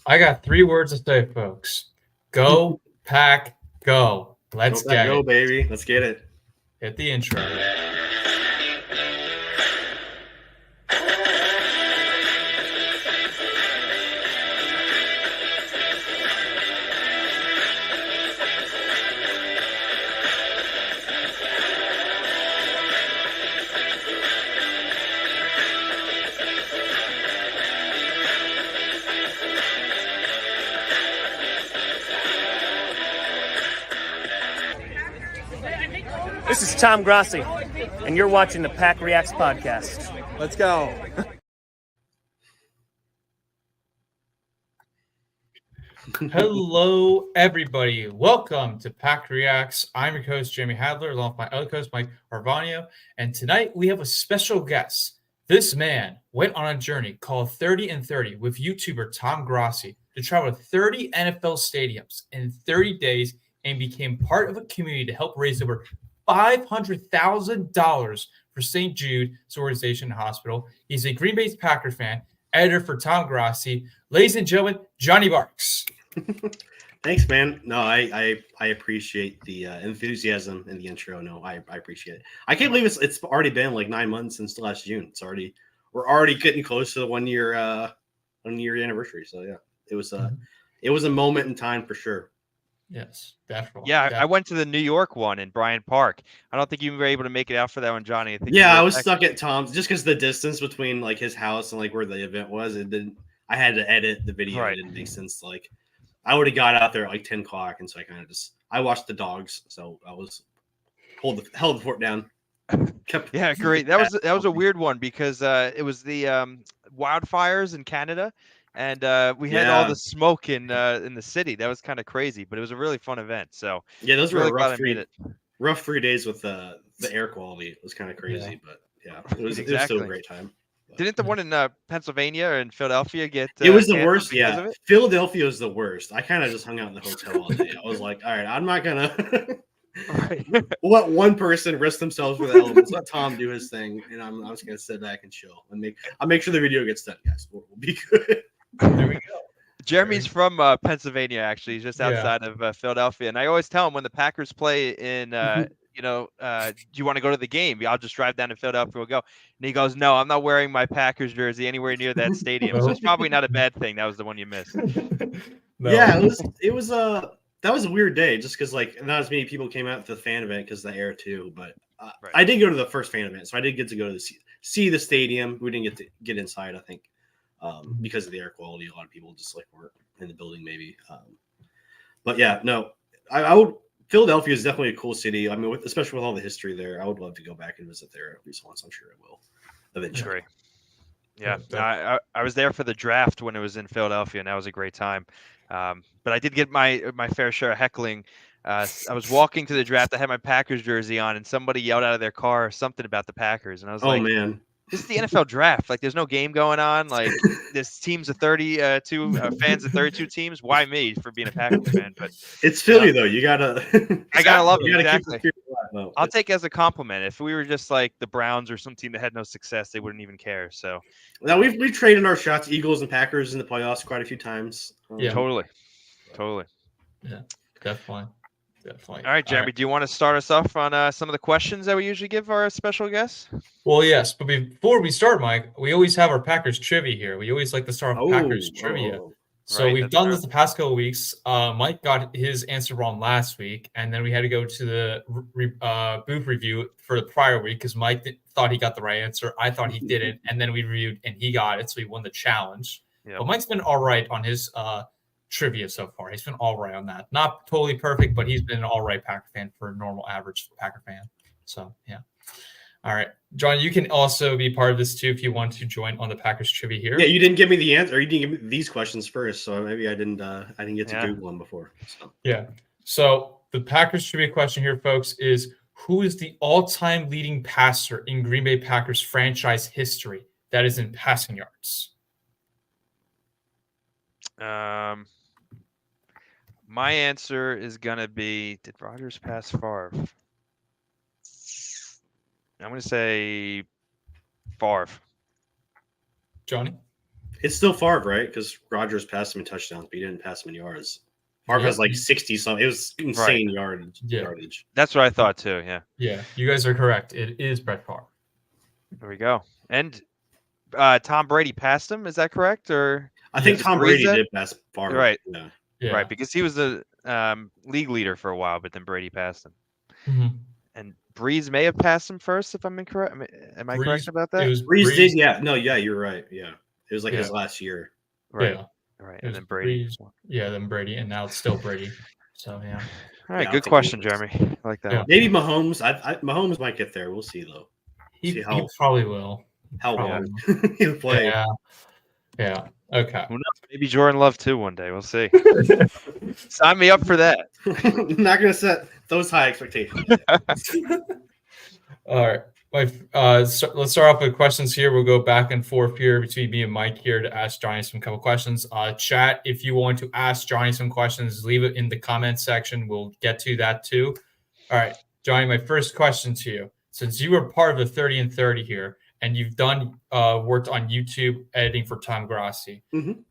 I got 3 words to say, folks. Go, Pack, go. Let's Go, Pack, get go, it. baby. Let's get it. Hit the intro. This is Tom Grossi, and you're watching the PackReacts podcast. Let's go. Hello, everybody. Welcome to PackReacts. I'm your host, Jeremy Hadler, along with my other host, Mike Arvonio. And tonight we have a special guest. This man went on a journey called 30 and 30 with YouTuber Tom Grossi to travel to 30 NFL stadiums in 30 days and became part of a community to help raise over $500,000 for St. Jude's Organization Hospital. He's a Green Bay Packers fan, editor for Tom Grossi. Ladies and gentlemen, Johnny Barks. Thanks, man. No, I appreciate the enthusiasm in the intro. No, I appreciate it. I can't believe it's already been like 9 months since last June. We're already getting close to the 1 year anniversary. So yeah, it was a moment in time for sure. Yes, definitely. Yeah, I went to the New York one in Bryant Park. I don't think you were able to make it out for that one, Johnny. I was stuck at Tom's just because the distance between like his house and like where the event was. I had to edit the video. Right. It didn't make sense. Like I would have got out there at like 10 o'clock, and so I watched the dogs. So I was held the fort down. Yeah, great. That was a weird one because it was the wildfires in Canada. And we had all the smoke in the city. That was kind of crazy, but it was a really fun event. So yeah, those were really rough 3 days with the air quality. It was kind of crazy, but yeah, it was still a great time. But, didn't the one in Pennsylvania and Philadelphia get? It was the worst. Yeah, Philadelphia was the worst. I kind of just hung out in the hotel all day. I was like, all right, I'm not gonna let one person risk themselves for the elements. Let Tom do his thing, and I'm just gonna sit back and chill and I'll make sure the video gets done, guys. We'll be good. There we go. Jeremy's from Pennsylvania, actually. He's just outside of Philadelphia. And I always tell him when the Packers play in, do you want to go to the game? I'll just drive down to Philadelphia. We'll go. And he goes, no, I'm not wearing my Packers jersey anywhere near that stadium. So it's probably not a bad thing. That was the one you missed. No. Yeah, it was that was a weird day just because like not as many people came out to the fan event because of the air too. But right. I did go to the first fan event, so I did get to go to see the stadium. We didn't get to get inside, I think. Because of the air quality, a lot of people just like weren't in the building, maybe. But yeah, no, I would. Philadelphia is definitely a cool city. I mean, especially with all the history there, I would love to go back and visit there at least once. I'm sure I will eventually. Yeah, I was there for the draft when it was in Philadelphia, and that was a great time. But I did get my fair share of heckling. I was walking to the draft. I had my Packers jersey on, and somebody yelled out of their car something about the Packers, and I was like, "Oh man." This is the NFL draft. Like, there's no game going on. Like, there's teams of 32 fans of 32 teams. Why me for being a Packers fan? But it's Philly, though. You gotta. I gotta love it. Exactly. I'll take it as a compliment. If we were just like the Browns or some team that had no success, they wouldn't even care. So now we've traded our shots, Eagles and Packers in the playoffs quite a few times. Yeah, totally. Yeah, definitely. All right, Jeremy, do you want to start us off on some of the questions that we usually give our special guests? Well, yes, but before we start, Mike, we always have our Packers trivia here. We always like to start with Packers trivia. So we've done this the past couple of weeks. Mike got his answer wrong last week, and then we had to go to the booth review for the prior week because Mike thought he got the right answer. I thought he didn't, and then we reviewed, and he got it, so he won the challenge. Yep. But Mike's been all right on his trivia so far. He's been all right on that. Not totally perfect, but he's been an all right Packer fan for a normal average Packer fan. So yeah. All right, John, you can also be part of this too if you want to join on the Packers trivia here. Yeah, you didn't give me the answer. Or you didn't give me these questions first, so maybe I didn't get to Google them before. So. Yeah. So the Packers trivia question here, folks, is who is the all-time leading passer in Green Bay Packers franchise history that is in passing yards? My answer is gonna be: did Rodgers pass Favre? I'm gonna say Favre. Johnny? It's still Favre, right? Because Rodgers passed him in touchdowns, but he didn't pass him in yards. Favre has like 60 something. It was insane yardage. That's what I thought too. Yeah. Yeah, you guys are correct. It is Brett Favre. There we go. And Tom Brady passed him. Is that correct? Or I think Tom Brady did pass Favre. Right. Yeah. Right, because he was the league leader for a while, but then Brady passed him. Mm-hmm. And Breeze may have passed him first, if I'm incorrect. Am I correct about that? Breeze did, yeah. No, yeah, you're right. Yeah. It was like his last year. Right. Yeah. Right. And then Brady. Then Brady, and now it's still Brady. So yeah. All right, good question, Jeremy. I like that one. Maybe Mahomes. Mahomes might get there. We'll see though. He probably will. How long he'll play. Yeah. Okay. Who knows? Maybe Jordan Love too one day. We'll see. Sign me up for that. I'm not gonna set those high expectations. All right. Let's start off with questions here. We'll go back and forth here between me and Mike here to ask Johnny some couple questions. Chat, if you want to ask Johnny some questions, leave it in the comment section. We'll get to that too. All right, Johnny, my first question to you. Since you were part of the 30 and 30 here, and you've done worked on YouTube editing for Tom Grassi,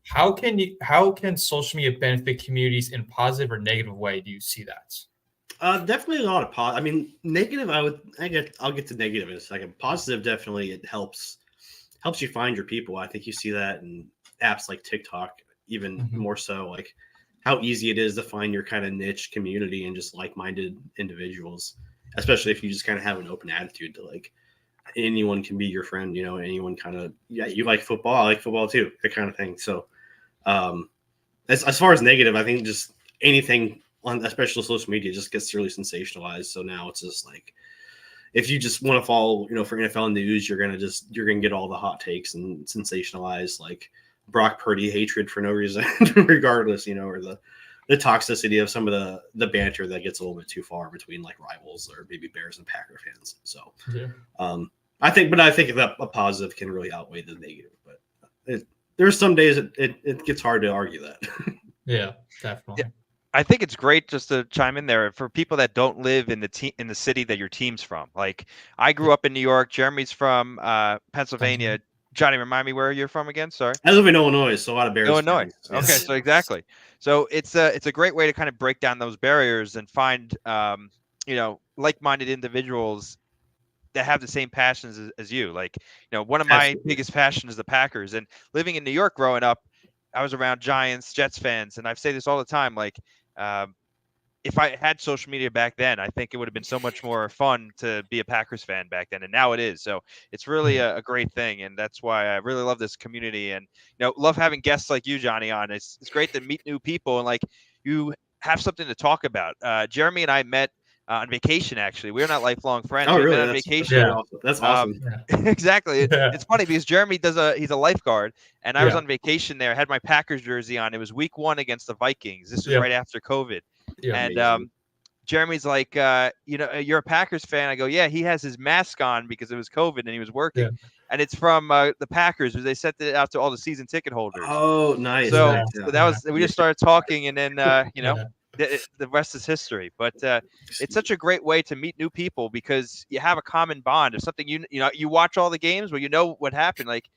how can social media benefit communities in a positive or negative way? Do you see that? Definitely a lot of positive. I mean, negative. I'll get to negative in a second. Positive, definitely, it helps you find your people. I think you see that in apps like TikTok, even more so. Like how easy it is to find your kind of niche community and just like-minded individuals, especially if you just kind of have an open attitude to like anyone can be your friend. You know, anyone kind of you like football, I like football too, that kind of thing. So, as far as negative, I think just anything on especially social media just gets really sensationalized. So now it's just like, if you just want to follow, for NFL news, you're going to get all the hot takes and sensationalize like Brock Purdy hatred for no reason, regardless, or the toxicity of some of the banter that gets a little bit too far between like rivals or maybe Bears and Packer fans. So, I think that a positive can really outweigh the negative, but there's some days it gets hard to argue that. Yeah, definitely. Yeah. I think it's great, just to chime in there, for people that don't live in the city that your team's from. Like I grew up in New York. Jeremy's from Pennsylvania. Johnny, remind me where you're from again. Sorry. I live in Illinois, so a lot of Bears. Illinois. Fans. Okay, so exactly. So it's a great way to kind of break down those barriers and find like-minded individuals that have the same passions as you. Like one of my biggest passions is the Packers, and living in New York growing up, I was around Giants, Jets fans, and I say this all the time. Like, if I had social media back then, I think it would have been so much more fun to be a Packers fan back then, and now it is. So it's really a great thing, and that's why I really love this community, and love having guests like you, Johnny, on. It's great to meet new people and like you have something to talk about. Jeremy and I met on vacation. Actually, we're not lifelong friends. Oh, really? On vacation. Yeah, that's awesome. Exactly. It's funny because Jeremy he's a lifeguard, and I was on vacation there. I had my Packers jersey on. It was week 1 against the Vikings. This was right after COVID. And Jeremy's like, you're a Packers fan. I go, yeah, he has his mask on because it was COVID and he was working. And it's from the Packers, because they sent it out to all the season ticket holders. Oh, nice. So that was, we just started talking, and then, the rest is history. But it's such a great way to meet new people because you have a common bond of something, you watch all the games where you know what happened. Like,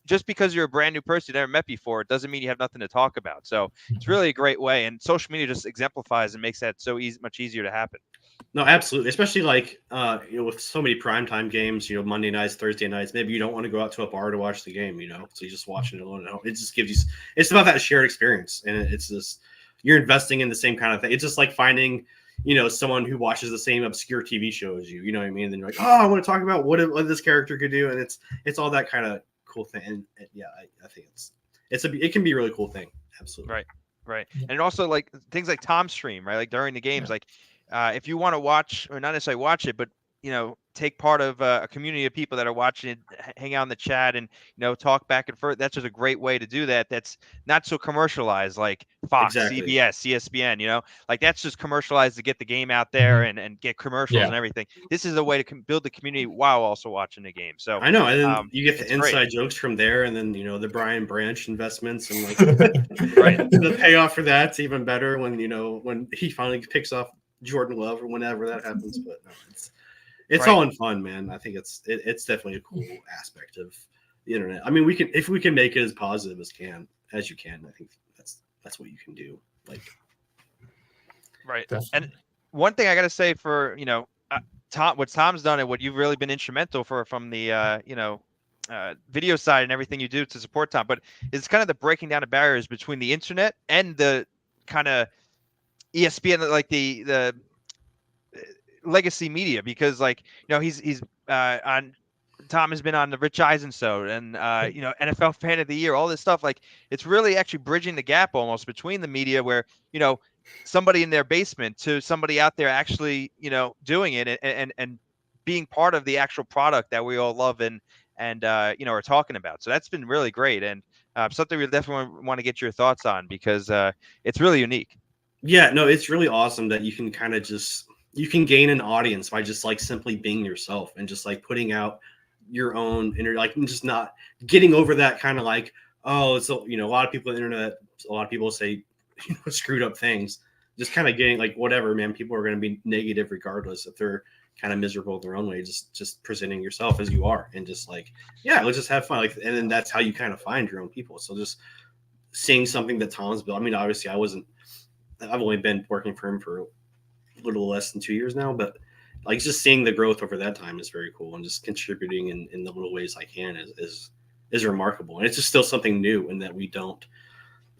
just because you're a brand new person you never met before, it doesn't mean you have nothing to talk about. So it's really a great way, and social media just exemplifies and makes that so much easier to happen. No, absolutely. Especially like, with so many primetime games, Monday nights, Thursday nights, maybe you don't want to go out to a bar to watch the game, so you just watch it alone at home. It just gives you, it's about that shared experience. And it's just, you're investing in the same kind of thing. It's just like finding, someone who watches the same obscure TV show as you, know what I mean? And then you're like, oh, I want to talk about what this character could do. And it's all that kind of cool thing. And yeah, I think it can be a really cool thing. Absolutely. Right. And also like things like Tom's stream, right? Like during the games, like if you want to watch, or not necessarily watch it, but take part of a community of people that are watching it, hang out in the chat and talk back and forth. That's just a great way to do that. That's not so commercialized like Fox, CBS, ESPN. Like that's just commercialized to get the game out there and get commercials and everything. This is a way to build the community while also watching the game. So I know, and then you get the inside jokes from there, and then the Brian Branch investments and like the payoff for that's even better when he finally picks off Jordan Love or whenever that happens. But no, it's all in fun, man. I think it's definitely a cool aspect the internet. I mean, if we can make it as positive as you can, I think that's what you can do. Like, right. Definitely. And one thing I got to say for, Tom, what Tom's done and what you've really been instrumental from the, video side and everything you do to support Tom, but it's kind of the breaking down of barriers between the internet and the kind of ESPN, like the legacy media, because like, he's on, Tom has been on the Rich Eisen show and NFL Fan of the Year, all this stuff. Like, it's really actually bridging the gap almost between the media where, somebody in their basement to somebody out there actually, doing it and being part of the actual product that we all love and are talking about. So that's been really great, and something we definitely want to get your thoughts on, because it's really unique. Yeah, no, it's really awesome that you can kind of you can gain an audience by just like simply being yourself and just like putting out your own like just not getting over that kind of like, oh, it's a lot of people on the internet, a lot of people say screwed up things, just kind of getting like, whatever, man, people are going to be negative regardless if they're kind of miserable in their own way, just presenting yourself as you are and just like, yeah, let's just have fun, like, and then that's how you kind of find your own people. So just seeing something that Tom's built, I mean, obviously I've only been working for him for a little less than 2 years now, but like just seeing the growth over that time is very cool, and just contributing in the little ways I can is remarkable. And it's just still something new, and that we don't.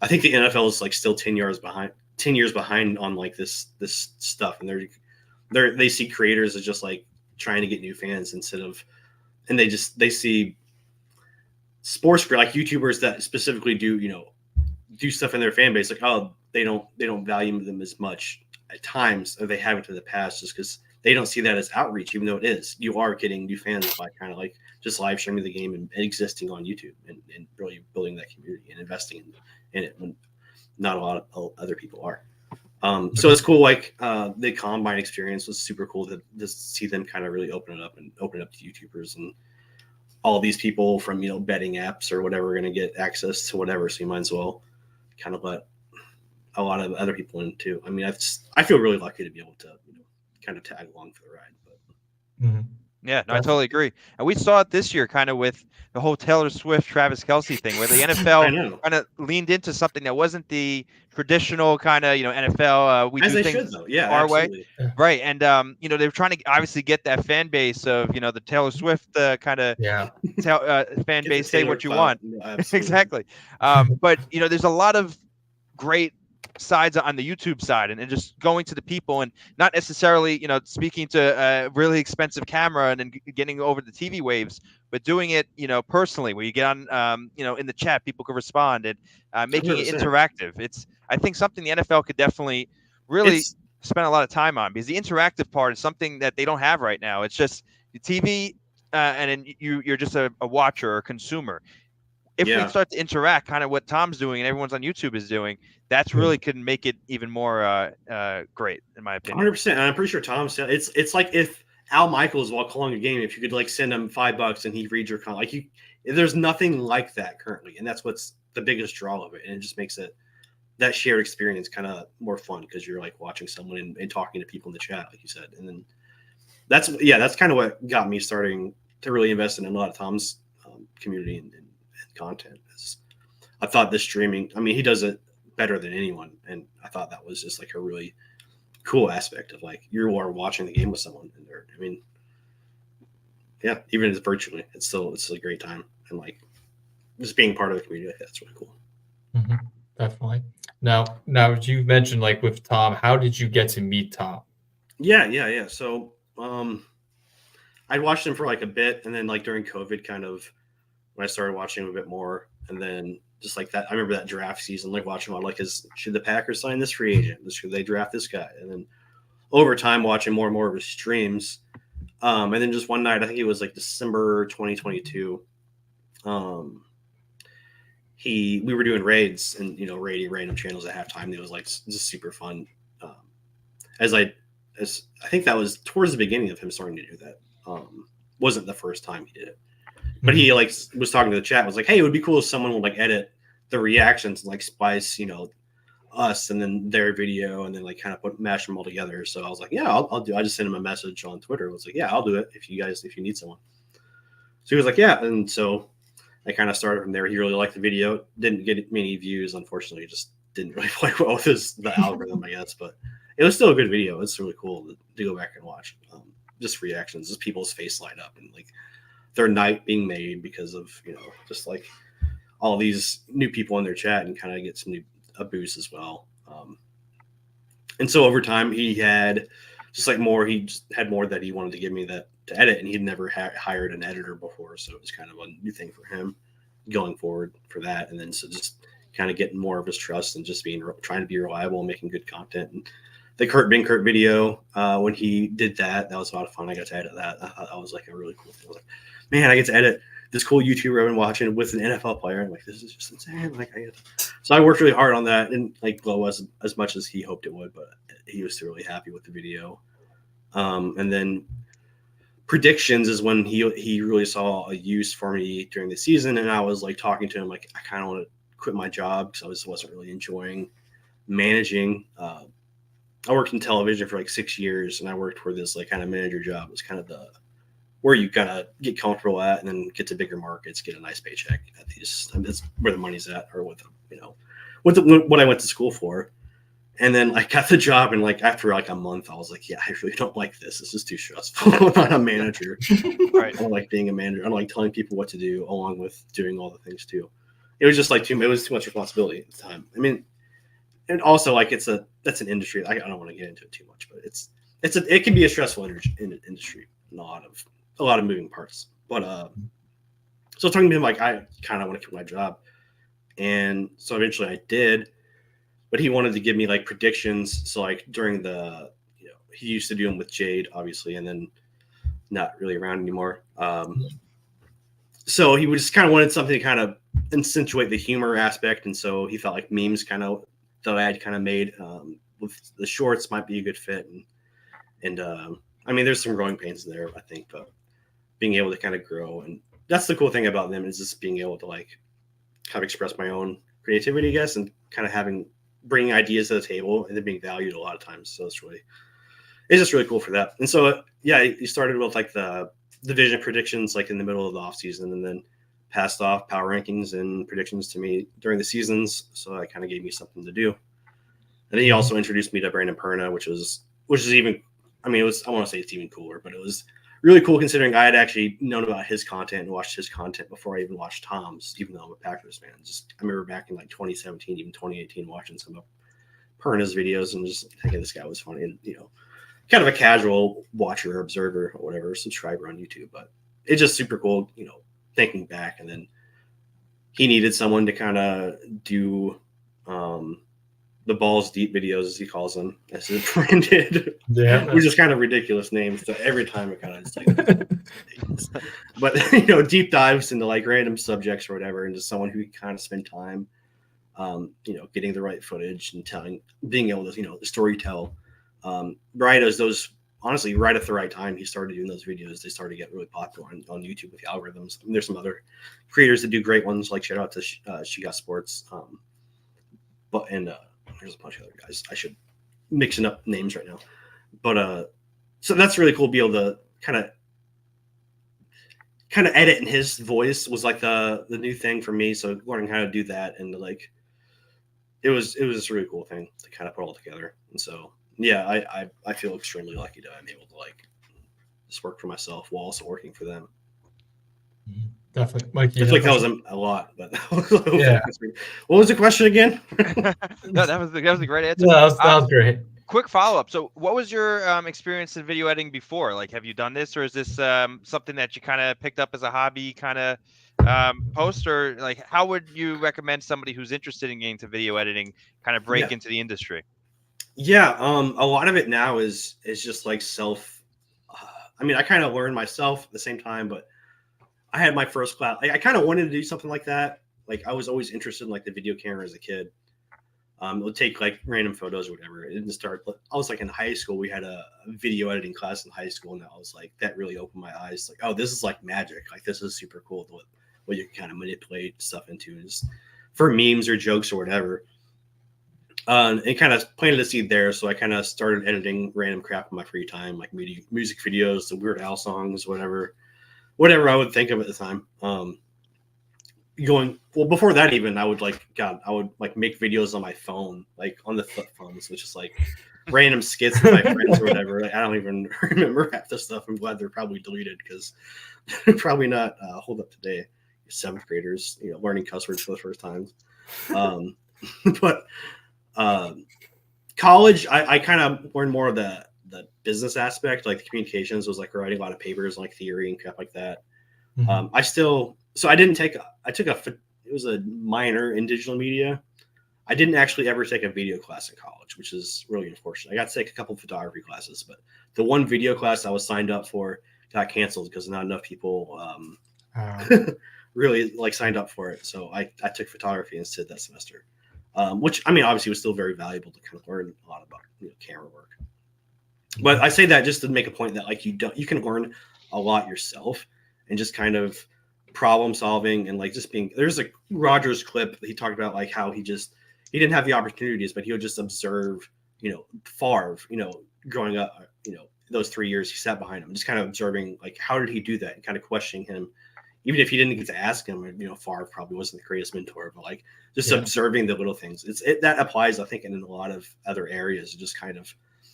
I think the NFL is like still 10 years behind on like this stuff, and they see creators as just like trying to get new fans and they see sports like YouTubers that specifically do stuff in their fan base, like, oh, they don't value them as much at times as they have it in the past, just because they don't see that as outreach, even though it is. You are getting new fans by kind of like just live streaming the game and existing on YouTube and really building that community and investing in it when not a lot of other people are. So it's cool. Like the combine experience was super cool to just see them kind of really open it up to YouTubers and all these people from, betting apps or whatever are going to get access to whatever. So you might as well kind of let a lot of other people in too. I mean, I feel really lucky to be able to, kind of tag along for the ride. But Yeah, no, I totally agree. And we saw it this year kind of with the whole Taylor Swift, Travis Kelce thing, where the NFL kind of leaned into something that wasn't the traditional kind of, NFL. We as do they things should, though. Yeah, our absolutely. way. Right. And, they were trying to obviously get that fan base of, the Taylor Swift kind of fan base, say what you want. Yeah, exactly. But, there's a lot of great sides on the YouTube side and just going to the people and not necessarily, speaking to a really expensive camera and then getting over the TV waves, but doing it, personally, where you get on, in the chat, people can respond and making 100%. It interactive. It's, I think, something the NFL could definitely really spend a lot of time on, because the interactive part is something that they don't have right now. It's just the TV and then you're just a watcher or consumer. If we start to interact, kind of what Tom's doing and everyone's on YouTube is doing, that's really could make it even more great, in my opinion. 100%. And I'm pretty sure Tom said it's like if Al Michaels, while calling a game, if you could like send him $5 and he'd read your comment, like there's nothing like that currently, and that's what's the biggest draw of it, and it just makes it that shared experience kind of more fun, because you're like watching someone and talking to people in the chat, like you said, and then that's kind of what got me starting to really invest in a lot of Tom's community and content. I thought this streaming, I mean, he does it better than anyone, and I thought that was just like a really cool aspect of like you are watching the game with someone, and even if it's virtually, it's a great time, and like just being part of the community, that's really cool. Mm-hmm. Definitely. Now you mentioned like with Tom, how did you get to meet Tom? Yeah. So I'd watched him for like a bit, and then like during COVID, kind of when I started watching him a bit more, and then just like that, I remember that draft season, like watching him, like, should the Packers sign this free agent? Should they draft this guy? And then over time, watching more and more of his streams. And then just one night, I think it was like December 2022. We were doing raids and, raiding random channels at halftime. It was like just super fun. As I think that was towards the beginning of him starting to do that. Wasn't the first time he did it. But he like was talking to the chat, was like, hey, it would be cool if someone would like edit the reactions and like splice, us and then their video and then like kind of mash them all together. So I was like, yeah, I'll do. I just sent him a message on Twitter. I was like, yeah, I'll do it if you need someone. So he was like, yeah. And so I kind of started from there. He really liked the video. Didn't get many views, unfortunately. Just didn't really play well with the algorithm, I guess. But it was still a good video. It's really cool to go back and watch. Just reactions, just people's face light up and like their night being made because of, you know, just like all these new people in their chat, and kind of get a boost as well. And so over time, he had just like more. He just had more that he wanted to give me to edit, and he'd never hired an editor before, so it was kind of a new thing for him going forward for that. And then so just kind of getting more of his trust and just trying to be reliable and making good content. And the Kurt video, when he did that was a lot of fun. I got to edit that. I thought that was like a really cool thing. I was like, man, I get to edit this cool YouTuber I've been watching with an NFL player. I'm like, this is just insane. Like, so I worked really hard on that, and like blow as much as he hoped it would, but he was still really happy with the video. And then predictions is when he really saw a use for me during the season, and I was like talking to him like, I kind of want to quit my job because I just wasn't really enjoying managing. I worked in television for like 6 years, and I worked where this like kind of manager job was kind of where you kind of get comfortable at, and then get to bigger markets, get a nice paycheck at these. That's where the money's at, or what I went to school for. And then I got the job, and like after like a month, I was like, yeah, I really don't like this. This is too stressful. I'm not a manager. Right. I don't like being a manager. I don't like telling people what to do, along with doing all the things too. It was just like it was too much responsibility at the time. I mean, and also like that's an industry. I don't want to get into it too much, but it can be a stressful industry. A lot of moving parts. But so talking to him, like, I kind of want to quit my job, and so eventually I did. But he wanted to give me like predictions. So like during he used to do them with Jade, obviously, and then not really around anymore. So he just kind of wanted something to kind of accentuate the humor aspect, and so he felt like memes kind of that I had kind of made with the shorts might be a good fit. And I mean, there's some growing pains there, I think, but being able to kind of grow, and that's the cool thing about them, is just being able to like kind of express my own creativity, I guess, and kind of bringing ideas to the table and then being valued a lot of times. So it's just really cool for that. And so, yeah, he started with like the division predictions, like in the middle of the off season, and then passed off power rankings and predictions to me during the seasons. So that kind of gave me something to do. And then he also introduced me to Brandon Perna, which is even, I mean, I want to say it's even cooler, but it was really cool considering I had actually known about his content and watched his content before I even watched Tom's, even though I'm a Packers fan. I remember back in like 2017, even 2018, watching some of Perna's videos and just thinking this guy was funny, and, you know, kind of a casual watcher, observer, or whatever, subscriber on YouTube. But it's just super cool, you know, thinking back. And then he needed someone to kind of do the balls deep videos, as he calls them, as his friend did. Yeah, which is kind of ridiculous names. So every time it kind of just like, but you know, deep dives into like random subjects or whatever, and just someone who can kind of spend time, you know, getting the right footage and being able to, you know, story tell. Right as those, honestly, right at the right time, he started doing those videos. They started to get really popular on YouTube with the algorithms. And there's some other creators that do great ones, like shout out to She Got Sports, there's a bunch of other guys. I should mixing up names right now, but so that's really cool to be able to kind of edit in his voice was like the new thing for me. So learning how to do that, and like it was a really cool thing to kind of put all together. And so yeah, I feel extremely lucky to be able to like just work for myself while also working for them. Definitely, Mikey. I feel like that was a lot, but yeah. What was the question again? No, that was a great answer. Yeah, that was great. Quick follow-up. So what was your experience in video editing before? Like, have you done this, or is this something that you kind of picked up as a hobby kind of post, or like how would you recommend somebody who's interested in getting to video editing kind of break into the industry? Yeah, a lot of it now is just like self. I mean, I kind of learned myself at the same time, but I had my first class. Like, I kind of wanted to do something like that. Like, I was always interested in like the video camera as a kid. It would take like random photos or whatever. It didn't start. I was like in high school. We had a video editing class in high school, and I was like, that really opened my eyes. Like, oh, this is like magic. Like, this is super cool. What you can kind of manipulate stuff into is for memes or jokes or whatever. It kind of planted a seed there. So I kind of started editing random crap in my free time, like music videos, the Weird Al songs, whatever I would think of at the time. going well before that even I would like make videos on my phone, like on the flip phones, which is like random skits with my friends or whatever. Like, I don't even remember half the stuff. I'm glad they're probably deleted because they're probably not hold up today. 7th graders, learning cuss words for the first time. But college, I kind of learned more of the business aspect, like the communications was like writing a lot of papers, like theory and crap like that. Mm-hmm. It was a minor in digital media. I didn't actually ever take a video class in college, which is really unfortunate. I got to take a couple of photography classes, but the one video class I was signed up for got canceled because not enough people really like signed up for it. So I took photography instead that semester, which I mean, obviously was still very valuable to kind of learn a lot about camera work. But I say that just to make a point that like you can learn a lot yourself and just kind of problem solving and like just being. There's a Rogers clip that he talked about like how he didn't have the opportunities, but he would just observe, Favre, growing up, those 3 years he sat behind him, just kind of observing like how did he do that and kind of questioning him, even if he didn't get to ask him. Favre probably wasn't the greatest mentor, but like just observing the little things. That applies, I think, in a lot of other areas. Just kind of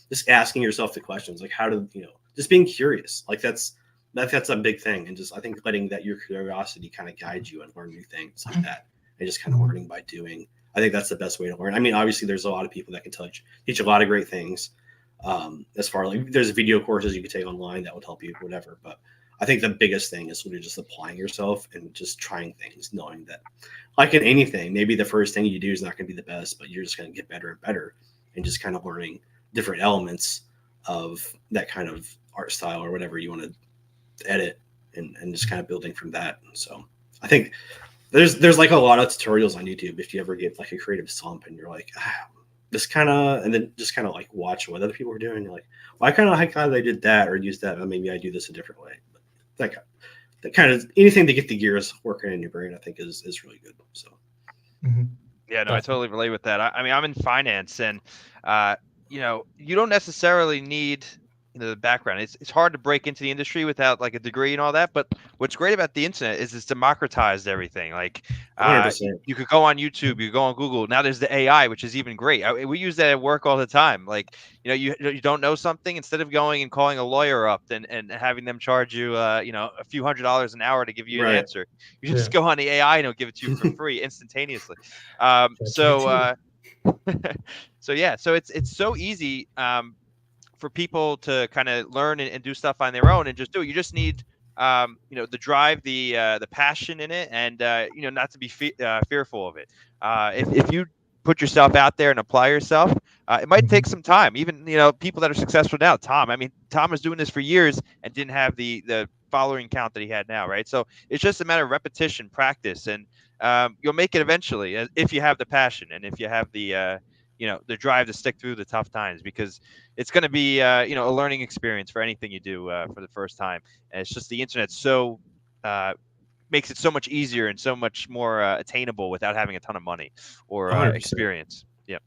just asking yourself the questions, like how do just being curious, like that's a big thing, and just I think letting that your curiosity kind of guide you and learn new things like that, and just kind of learning by doing. I think that's the best way to learn. I mean, obviously, there's a lot of people that can teach a lot of great things. As far like there's video courses you can take online that would help you, whatever. But I think the biggest thing is really just applying yourself and just trying things, knowing that, like in anything, maybe the first thing you do is not going to be the best, but you're just going to get better and better, and just kind of learning different elements of that kind of art style or whatever you want to edit, and just kind of building from that. So I think there's like a lot of tutorials on YouTube if you ever get like a creative slump and you're like this kind of, and then just kind of like watch what other people are doing. You're like, well, I kind of like how they did that or used that, but maybe I do this a different way. But that kind of anything to get the gears working in your brain, I think is really good. So yeah, no, I totally relate with that. I mean, I'm in finance, and you don't necessarily need the background. It's hard to break into the industry without like a degree and all that. But what's great about the internet is it's democratized everything. Like you could go on YouTube, you go on Google. Now there's the AI, which is even great. We use that at work all the time. Like, you don't know something, instead of going and calling a lawyer up and having them charge you, a few $100s an hour to give you an answer. You just go on the AI and it'll give it to you for free instantaneously. So it's so easy for people to kind of learn and do stuff on their own and just do it. You just need, the drive, the passion in it, and not to be fearful of it. If you put yourself out there and apply yourself, it might take some time. Even people that are successful now, Tom was doing this for years and didn't have the following count that he had now, right? So it's just a matter of repetition, practice, and you'll make it eventually if you have the passion and if you have the drive to stick through the tough times, because it's going to be, a learning experience for anything you do for the first time. And it's just the internet makes it so much easier and so much more attainable without having a ton of money or experience. Yeah.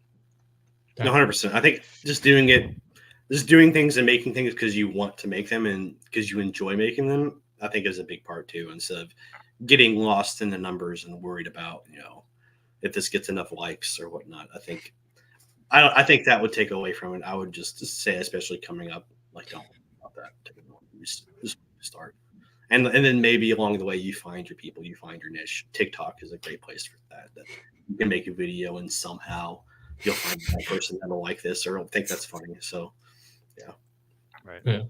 100%. I think just doing things and making things because you want to make them and because you enjoy making them, I think is a big part too, instead of getting lost in the numbers and worried about, if this gets enough likes or whatnot. I think that would take away from it. I would just say, especially coming up, like, don't worry about that. Just start. And then maybe along the way, you find your people, you find your niche. TikTok is a great place for that you can make a video and somehow you'll find that person that'll like this or think that's funny. So, yeah. Right. Yeah,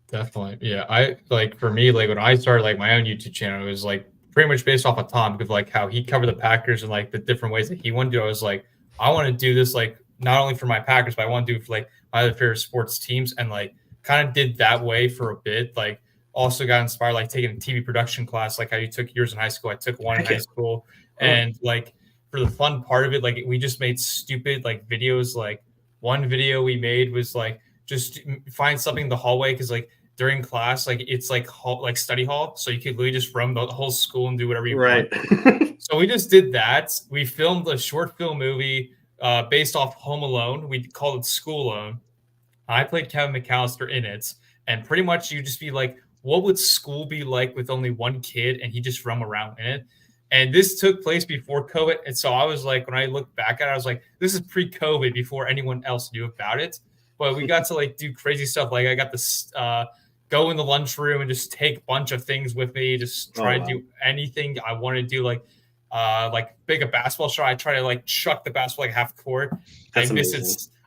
definitely. Yeah. For me, like when I started like my own YouTube channel, it was like pretty much based off of Tom, because like how he covered the Packers and like the different ways that he wanted to do. I was like, I want to do this like not only for my Packers, but I want to do it for like my other favorite sports teams, and like kind of did that way for a bit. Like also got inspired, like taking a TV production class, like how you took yours in high school. I took one in high school, and like for the fun part of it, like we just made stupid like videos. Like one video we made was like just find something in the hallway, because like during class, like it's like study hall, so you could literally just roam the whole school and do whatever you want. So we just did that. We filmed a short film movie based off Home Alone. We called it School Alone. I played Kevin McAllister in it, and pretty much you just be like, what would school be like with only one kid, and he just roam around in it. And this took place before COVID. And so I was like, when I look back at it, I was like, this is pre-COVID before anyone else knew about it. But we got to like do crazy stuff. Like I got to go in the lunchroom and just take a bunch of things with me, just try to do anything I wanted to do. Like big a basketball shot. I try to like chuck the basketball like half court. That's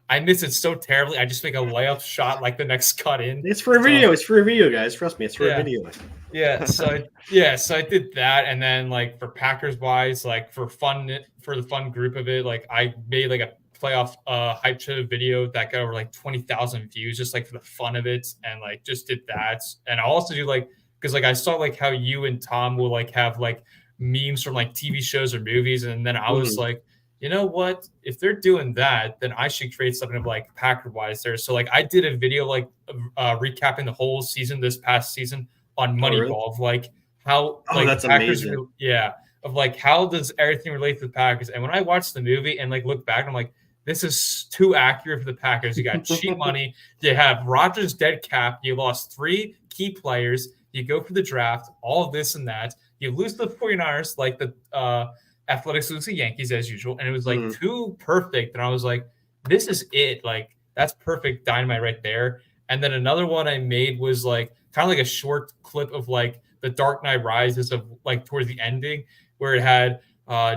I miss it so terribly. I just make a layup shot like the next cut in. It's for a video. It's for a video, guys. Trust me, it's for a video. Yeah. So I did that, and then like for Packers wise, like for the fun group of it, like I made like a playoff hype show video that got over like 20,000 views, just like for the fun of it, and like just did that. And I also do like because like I saw like how you and Tom will like have like memes from like TV shows or movies, and then I was like, you know what? If they're doing that, then I should create something of like Packer-wise there. So like I did a video like recapping the whole season this past season on Moneyball of like how like that's the Packers amazing. Of like how does everything relate to the Packers? And when I watched the movie and like look back, I'm like, this is too accurate for the Packers. You got cheap money. You have Rodgers dead cap. You lost 3 key players. You go for the draft, all of this and that. You lose the 49ers like the Athletics lose the Yankees as usual. And it was like too perfect. And I was like, this is it. Like, that's perfect dynamite right there. And then another one I made was like kind of like a short clip of like the Dark Knight Rises of like towards the ending where it had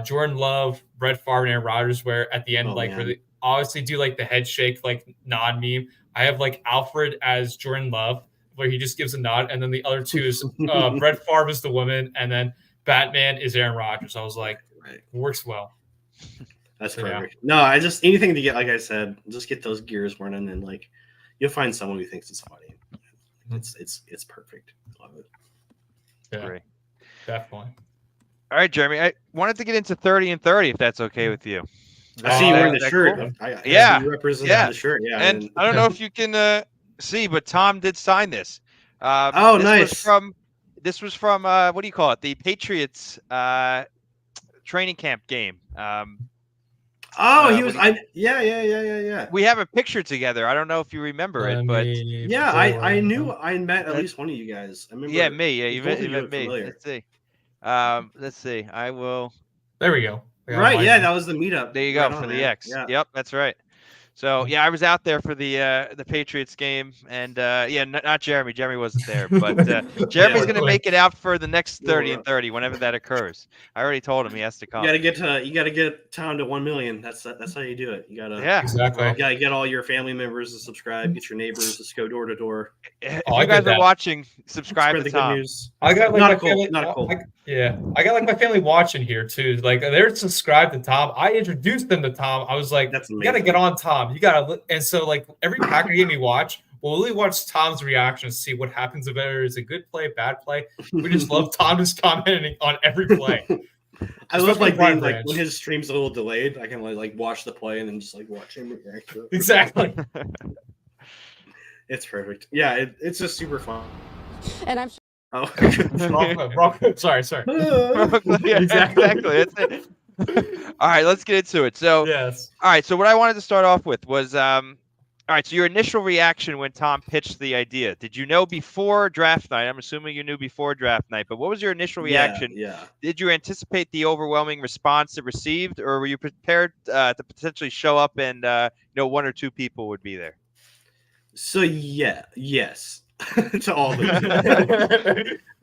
Jordan Love, Brett Favre, and Aaron Rodgers, where at the end, where they obviously do like the head shake, like nod meme. I have like Alfred as Jordan Love, where he just gives a nod. And then the other two is Brett Favre is the woman. And then Batman is Aaron Rodgers. I was like, works well. That's perfect. No, I just anything to get, like I said, just get those gears running, and like you'll find someone who thinks it's funny. It's perfect. Love it. Yeah, great. Definitely. All right, Jeremy. I wanted to get into 30 and 30, if that's okay with you. I see you wearing the shirt. Cool? You represent the shirt. Yeah, and I don't know if you can see, but Tom did sign this. Nice. This was from what do you call it? The Patriots training camp game. He was. Yeah. We have a picture together. I don't know if you remember it, but I knew I met at least one of you guys. I remember. Yeah, me. Yeah, you met me. Let's see. I will. There we go. Right. Yeah, that was the meetup. There you go for the X. Yeah. Yep, that's right. So I was out there for the Patriots game, and not Jeremy. Jeremy wasn't there, but Jeremy's going to make it out for the next 30 and 30 whenever that occurs. I already told him he has to come. You got to get Tom to 1 million. That's how you do it. You got to exactly. You got to get all your family members to subscribe. Get your neighbors to go door to door. If you guys are watching, subscribe to Tom. I got like not cool. I got like my family watching here too. Like they're subscribed to Tom. I introduced them to Tom. I was like, you got to get on Tom. You gotta, and so like every Packer game we watch, we'll really watch Tom's reactions, see what happens if there is a good play, bad play. We just love Tom just commenting on every play. I love like being like when his stream's a little delayed, I can like watch the play and then just like watch him react to it. Exactly. It's perfect. Yeah, it's just super fun. And I'm wrong. Sorry. Yeah, exactly. That's it. All right, let's get into it. So, yes. All right. So, what I wanted to start off with was, all right. So, your initial reaction when Tom pitched the idea, did you know before draft night? I'm assuming you knew before draft night, but what was your initial reaction? Yeah. Did you anticipate the overwhelming response it received, or were you prepared to potentially show up and 1 or 2 people would be there? So yes, to all of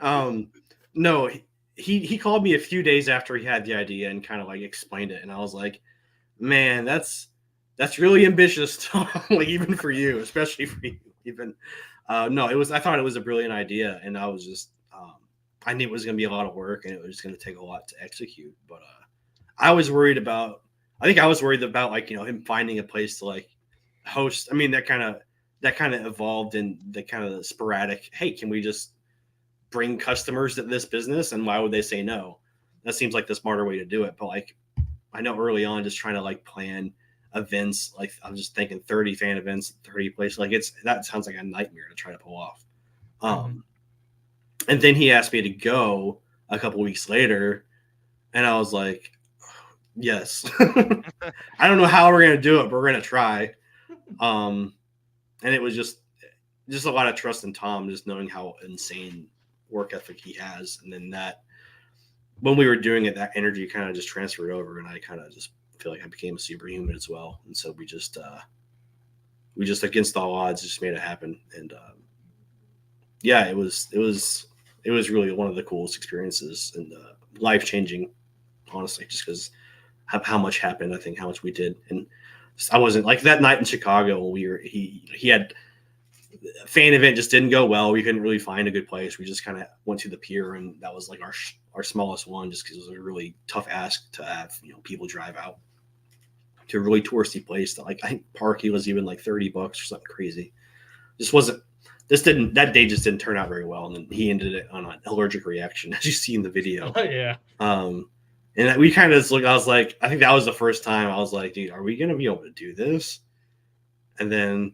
them. No. He called me a few days after he had the idea and kind of like explained it, and I was like, man, that's really ambitious, Tom. Like even for you, especially for you. Even no, I thought it was a brilliant idea, and I was just I knew it was going to be a lot of work and it was going to take a lot to execute. But I was worried about like him finding a place to like host. I mean that kind of evolved in the kind of sporadic. Hey, can we just bring customers to this business, and why would they say no? That seems like the smarter way to do it. But like, I know early on, just trying to like plan events, like I'm just thinking 30 fan events, 30 places. Like that sounds like a nightmare to try to pull off. And then he asked me to go a couple weeks later, and I was like, yes. I don't know how we're gonna do it, but we're gonna try. And it was just a lot of trust in Tom, just knowing how insane work ethic he has, and then when we were doing it, that energy kind of just transferred over, and I kind of just feel like I became a superhuman as well. And so we just against all odds just made it happen. And yeah, it was really one of the coolest experiences and life changing, honestly, just because how much happened. I think how much we did, and I wasn't like that night in Chicago when he had a fan event just didn't go well. We couldn't really find a good place. We just kind of went to the pier, and that was like our smallest one, just because it was a really tough ask to have people drive out to a really touristy place. That, like, I think parking was even like $30 or something crazy. That day just didn't turn out very well, and then he ended it on an allergic reaction, as you see in the video. Oh yeah. And we kind of looked. I was like, I think that was the first time I was like, dude, are we gonna be able to do this? And then,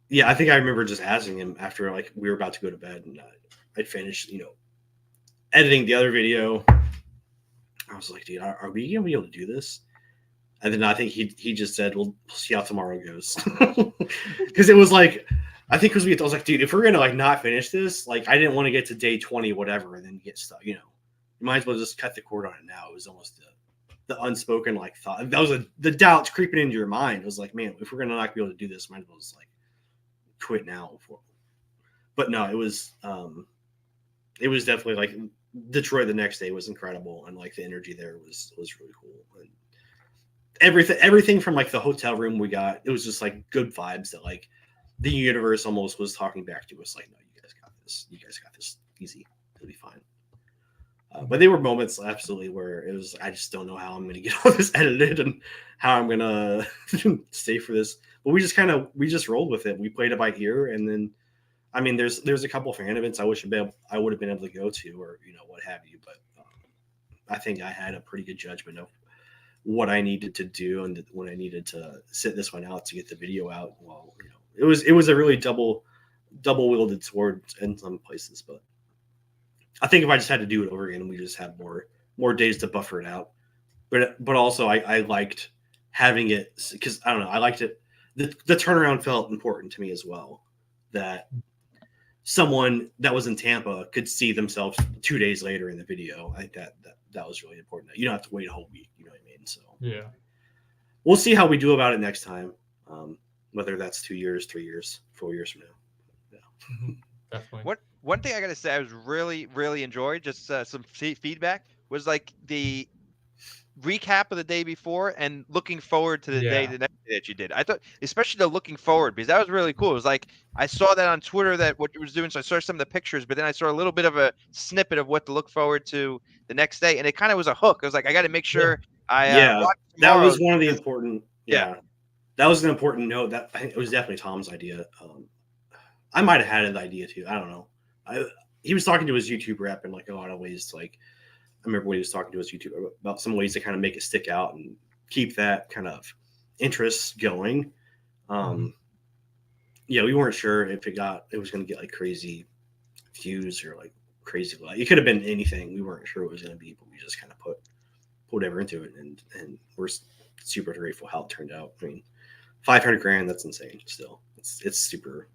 yeah, I think I remember just asking him after like we were about to go to bed, and I'd finished, editing the other video. I was like, dude, are we gonna be able to do this? And then I think he just said, "We'll see how tomorrow goes," because it was like, I think because I was like, dude, if we're gonna like not finish this, like I didn't want to get to day 20, whatever, and then get stuck. You might as well just cut the cord on it now. It was almost the unspoken like thought. That was the doubts creeping into your mind. It was like, man, if we're gonna not be able to do this, might as well just like quit now. But no, it was definitely like Detroit. The next day was incredible, and like the energy there was really cool. And everything from like the hotel room we got, it was just like good vibes that like the universe almost was talking back to us like, no, you guys got this. You guys got this easy. It'll be fine. But there were moments absolutely where it was, I just don't know how I'm going to get all this edited and how I'm going to stay for this. But we just rolled with it. We played it by ear. And then, I mean, there's a couple of fan events I would have been able to go to, or, what have you. But I think I had a pretty good judgment of what I needed to do and when I needed to sit this one out to get the video out. Well, it was a really double wielded sword in some places, but I think if I just had to do it over again, we just have more days to buffer it out. But also I liked having it because I don't know, I liked it. The turnaround felt important to me as well. That someone that was in Tampa could see themselves 2 days later in the video. I think that was really important. You don't have to wait a whole week. You know what I mean? So yeah, we'll see how we do about it next time. Whether that's 2 years, 3 years, 4 years from now. Yeah. Definitely. One thing I gotta say I was really, really enjoyed, just some feedback, was like the recap of the day before and looking forward to the next day that you did. I thought, especially the looking forward, because that was really cool. It was like I saw that on Twitter that what you was doing, so I saw some of the pictures, but then I saw a little bit of a snippet of what to look forward to the next day, and it kind of was a hook. I was like, I got to make sure that was one of the important. That was an important note. That I think it was definitely Tom's idea. I might have had the idea too. I don't know. He was talking to his YouTube rep in like a lot of ways. Like I remember when he was talking to his YouTube about some ways to kind of make it stick out and keep that kind of interest going. Yeah, we weren't sure if it was going to get like crazy views or like crazy. Like it could have been anything. We weren't sure it was going to be, but we just kind of put whatever into it, and we're super grateful how it turned out. I mean, $500,000, that's insane. Still, it's super.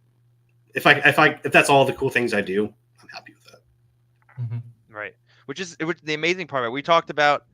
If that's all the cool things I do, I'm happy with that. Mm-hmm. Right. Which is the amazing part of it. We talked about,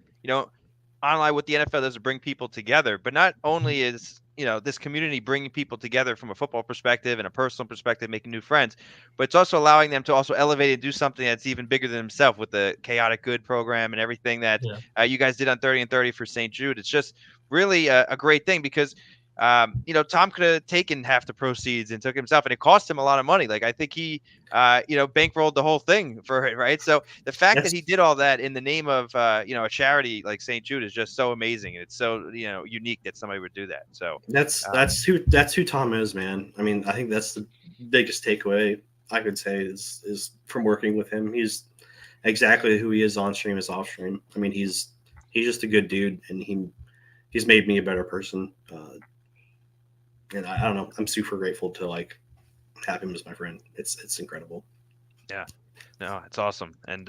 online what the NFL does to bring people together, but not only is, this community bringing people together from a football perspective and a personal perspective, making new friends, but it's also allowing them to also elevate and do something that's even bigger than themselves with the Chaotic Good program and everything that you guys did on 30 and 30 for St. Jude. It's just really a great thing because Tom could have taken half the proceeds and took himself, and it cost him a lot of money. Like I think he, bankrolled the whole thing for it, right? So the fact that he did all that in the name of, a charity like St. Jude is just so amazing, and it's so unique that somebody would do that. So that's who Tom is, man. I mean, I think that's the biggest takeaway I could say is from working with him. He's exactly who he is on stream as off stream. I mean, he's just a good dude, and he's made me a better person. And I don't know. I'm super grateful to like have him as my friend. It's incredible. Yeah. No, it's awesome. And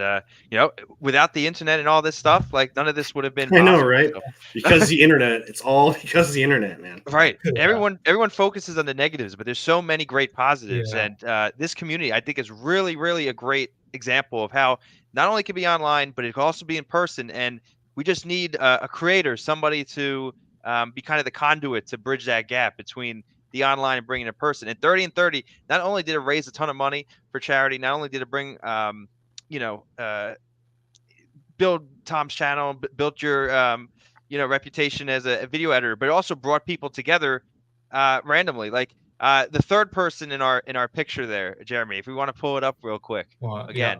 without the internet and all this stuff, like none of this would have been possible. I know, right? So. Because the internet, it's all because of the internet, man. Right. Everyone focuses on the negatives, but there's so many great positives. And this community, I think, is really, really a great example of how not only it can be online, but it can also be in person. And we just need a creator, somebody to be kind of the conduit to bridge that gap between the online and bringing in person. And 30 and 30, not only did it raise a ton of money for charity, not only did it bring, build Tom's channel, built your, reputation as a video editor, but it also brought people together randomly. Like the third person in our picture there, Jeremy, if we want to pull it up real quick again. Yeah.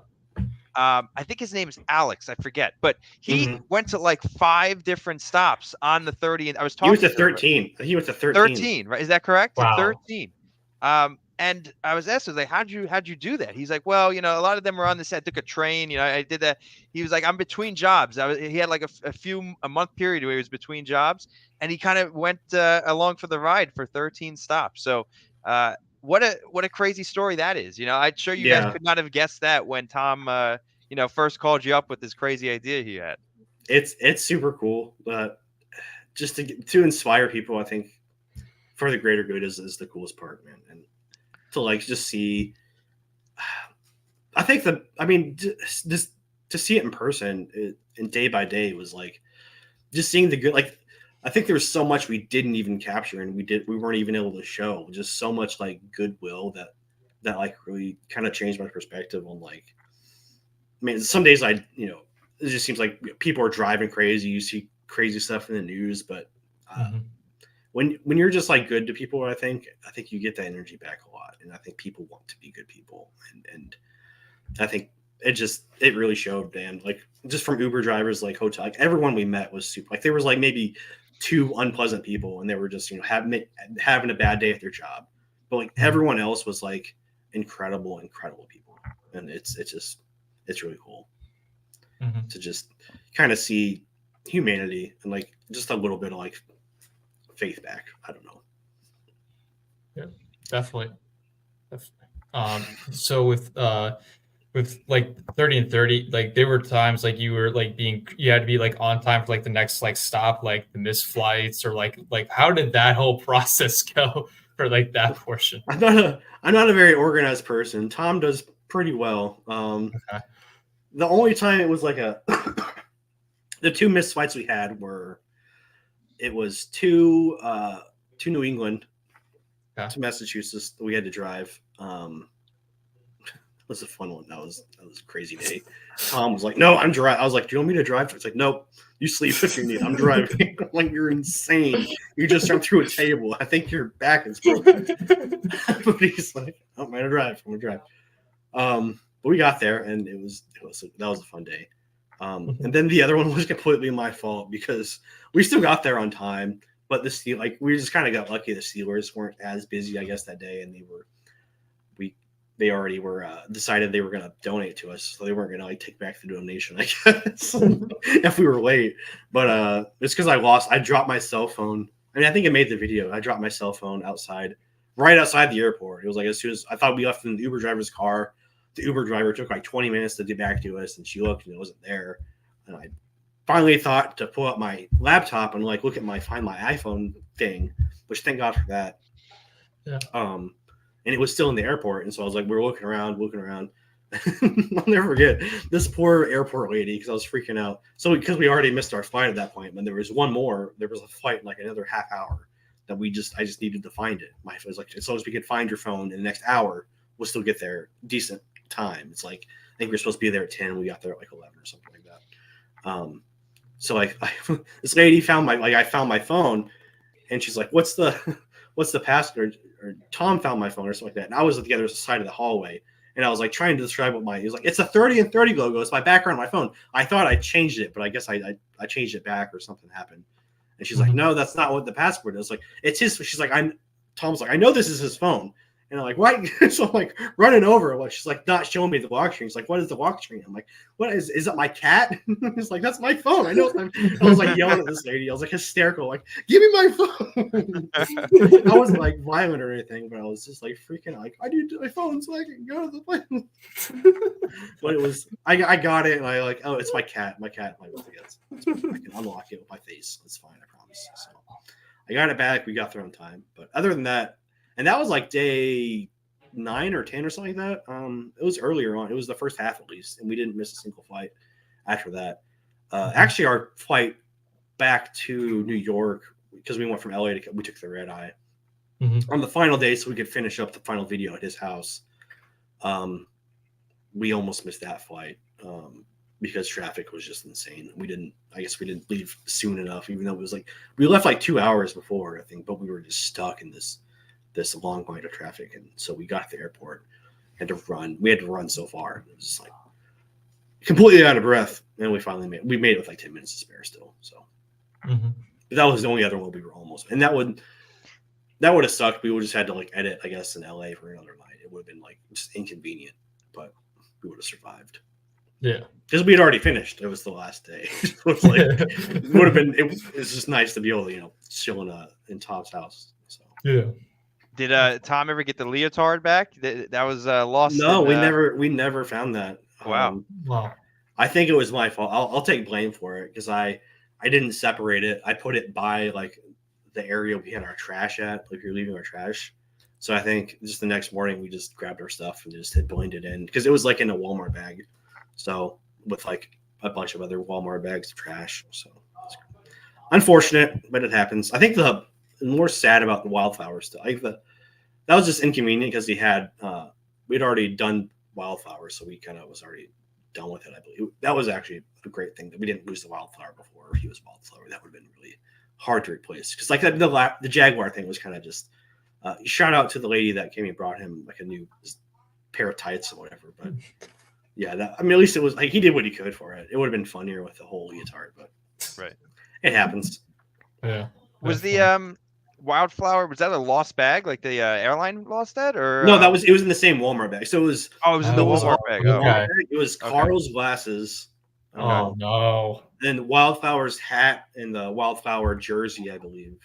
I think his name is Alex. I forget, but he went to like 5 different stops on the 30. And I was talking. He went to 13. He went to 13. 13, right? Is that correct? Wow. 13. And I was asked, like, how'd you do that? He's like, well, a lot of them were on the set. I took a train. I did that. He was like, I'm between jobs. He had like a month period where he was between jobs, and he kind of went along for the ride for 13 stops. So, what a crazy story that is. I'm sure you guys could not have guessed that when Tom, first called you up with this crazy idea he had. It's super cool. Just to inspire people, I think, for the greater good is the coolest part, man. And to like just see, I think just to see it in person and day by day was like just seeing the good. Like I think there was so much we didn't even capture, and we weren't even able to show. Just so much like goodwill that like really kind of changed my perspective on like. I mean, some days it just seems like people are driving crazy. You see crazy stuff in the news, but when you're just like good to people, I think you get that energy back a lot, and I think people want to be good people, and I think it really showed, man. Like just from Uber drivers, like hotel, like everyone we met was super. Like there was like maybe 2 unpleasant people, and they were just having a bad day at their job, but like everyone else was like incredible people, and it's really cool to just kind of see humanity and like just a little bit of like faith back. I don't know. Yeah, definitely. So with like 30 and 30, like there were times like you were like you had to be like on time for like the next like stop, like the missed flights, or like how did that whole process go for like that portion? I'm not a very organized person. Tom does pretty well. Okay. The only time it was like the 2 missed flights we had were, it was to New England, to Massachusetts that we had to drive. It was a fun one. That was a crazy day. Tom was like, "No, I'm driving." I was like, "Do you want me to drive?" It's like, "Nope, you sleep if you need. I'm driving." Like, you're insane. You just jumped through a table. I think your back is broken. But he's like, "I'm gonna drive. But we got there, and that was a fun day. And then the other one was completely my fault because we still got there on time, but we just kind of got lucky. The Steelers weren't as busy, I guess, that day, and they already were decided they were going to donate to us, so they weren't going to like take back the donation, I guess, if we were late. But it's because I dropped my cell phone. I mean, I think I made the video. I dropped my cell phone right outside the airport. It was like as soon as I thought we left in the Uber driver's car. The Uber driver took like 20 minutes to get back to us, and she looked and it wasn't there. And I finally thought to pull up my laptop and like look at find my iPhone thing, which thank God for that. Yeah. And it was still in the airport, and so I was like, we're looking around. I'll never forget this poor airport lady because I was freaking out. So because we already missed our flight at that point, but there was one more. There was a flight in like another half hour that I just needed to find it. My phone was like, as long as we could find your phone in the next hour, we'll still get there decent time. It's like I think we were supposed to be there at 10. We got there at like 11 or something like that. So like this lady found I found my phone, and she's like, "What's the password?" Or Tom found my phone or something like that. And I was at the other side of the hallway, and I was like trying to describe he was like, "It's a 30 and 30 logo. It's my background on my phone." I thought I changed it, but I guess I changed it back or something happened. And she's like, "No, that's not what the password is." Like, it's his. She's like, Tom's like, "I know this is his phone." And I'm like, what? So I'm like running over. Like, she's like not showing me the lock screen. She's like, what is the lock screen? I'm like, what is it my cat? It's like, that's my phone. I know it's my I was like yelling at this lady. I was like hysterical, like, give me my phone. I wasn't like violent or anything, but I was just like freaking out, like, I need my phone so I can go to the plane. But it was I got it and I like, oh, it's my cat. My cat like I can unlock it with my face. It's fine, I promise. So I got it back. We got there on time. But other than that, and that was like day 9 or 10 or something like that. It was earlier on. It was the first half at least, and we didn't miss a single flight after that. Actually, our flight back to New York, because we went from LA we took the red eye on the final day, so we could finish up the final video at his house. We almost missed that flight because traffic was just insane. I guess we didn't leave soon enough, even though it was like we left like 2 hours before, I think, but we were just stuck in this long line of traffic, and so we got to the airport, had to run. We had to run so far. It was just like completely out of breath, and we finally made it with like 10 minutes to spare still. So but that was the only other one we were almost, and that would have sucked. We would have just had to like edit, I guess, in LA for another night. It would have been like just inconvenient, but we would have survived. Yeah, because we had already finished. It was the last day. It was like it would have been. It was just nice to be able to chill in Tom's house. So yeah. Did Tom ever get the leotard back? That was lost. No, we never found that. Wow. Wow. I think it was my fault. I'll take blame for it because I didn't separate it. I put it by like the area we had our trash at, like we were leaving our trash. So I think just the next morning we just grabbed our stuff and just had blended in because it was like in a Walmart bag. So with like a bunch of other Walmart bags of trash. So unfortunate, but it happens. I think the more sad about the wildflower stuff. That was just inconvenient because we'd already done wildflower, so we kind of was already done with it. I believe that was actually a great thing that we didn't lose the wildflower before he was wildflower. That would have been really hard to replace because like the Jaguar thing was kind of just. Shout out to the lady that came and brought him like a new pair of tights or whatever. But yeah, at least it was like he did what he could for it. It would have been funnier with the whole leotard, but right, it happens. Yeah. Was the wildflower, was that a lost bag, like the airline lost that, or no? It was in the same Walmart bag. So it was. Oh, it was in the Walmart bag. Oh. Okay. It was Carl's glasses. Oh no! Then Wildflower's hat and the Wildflower jersey, I believe,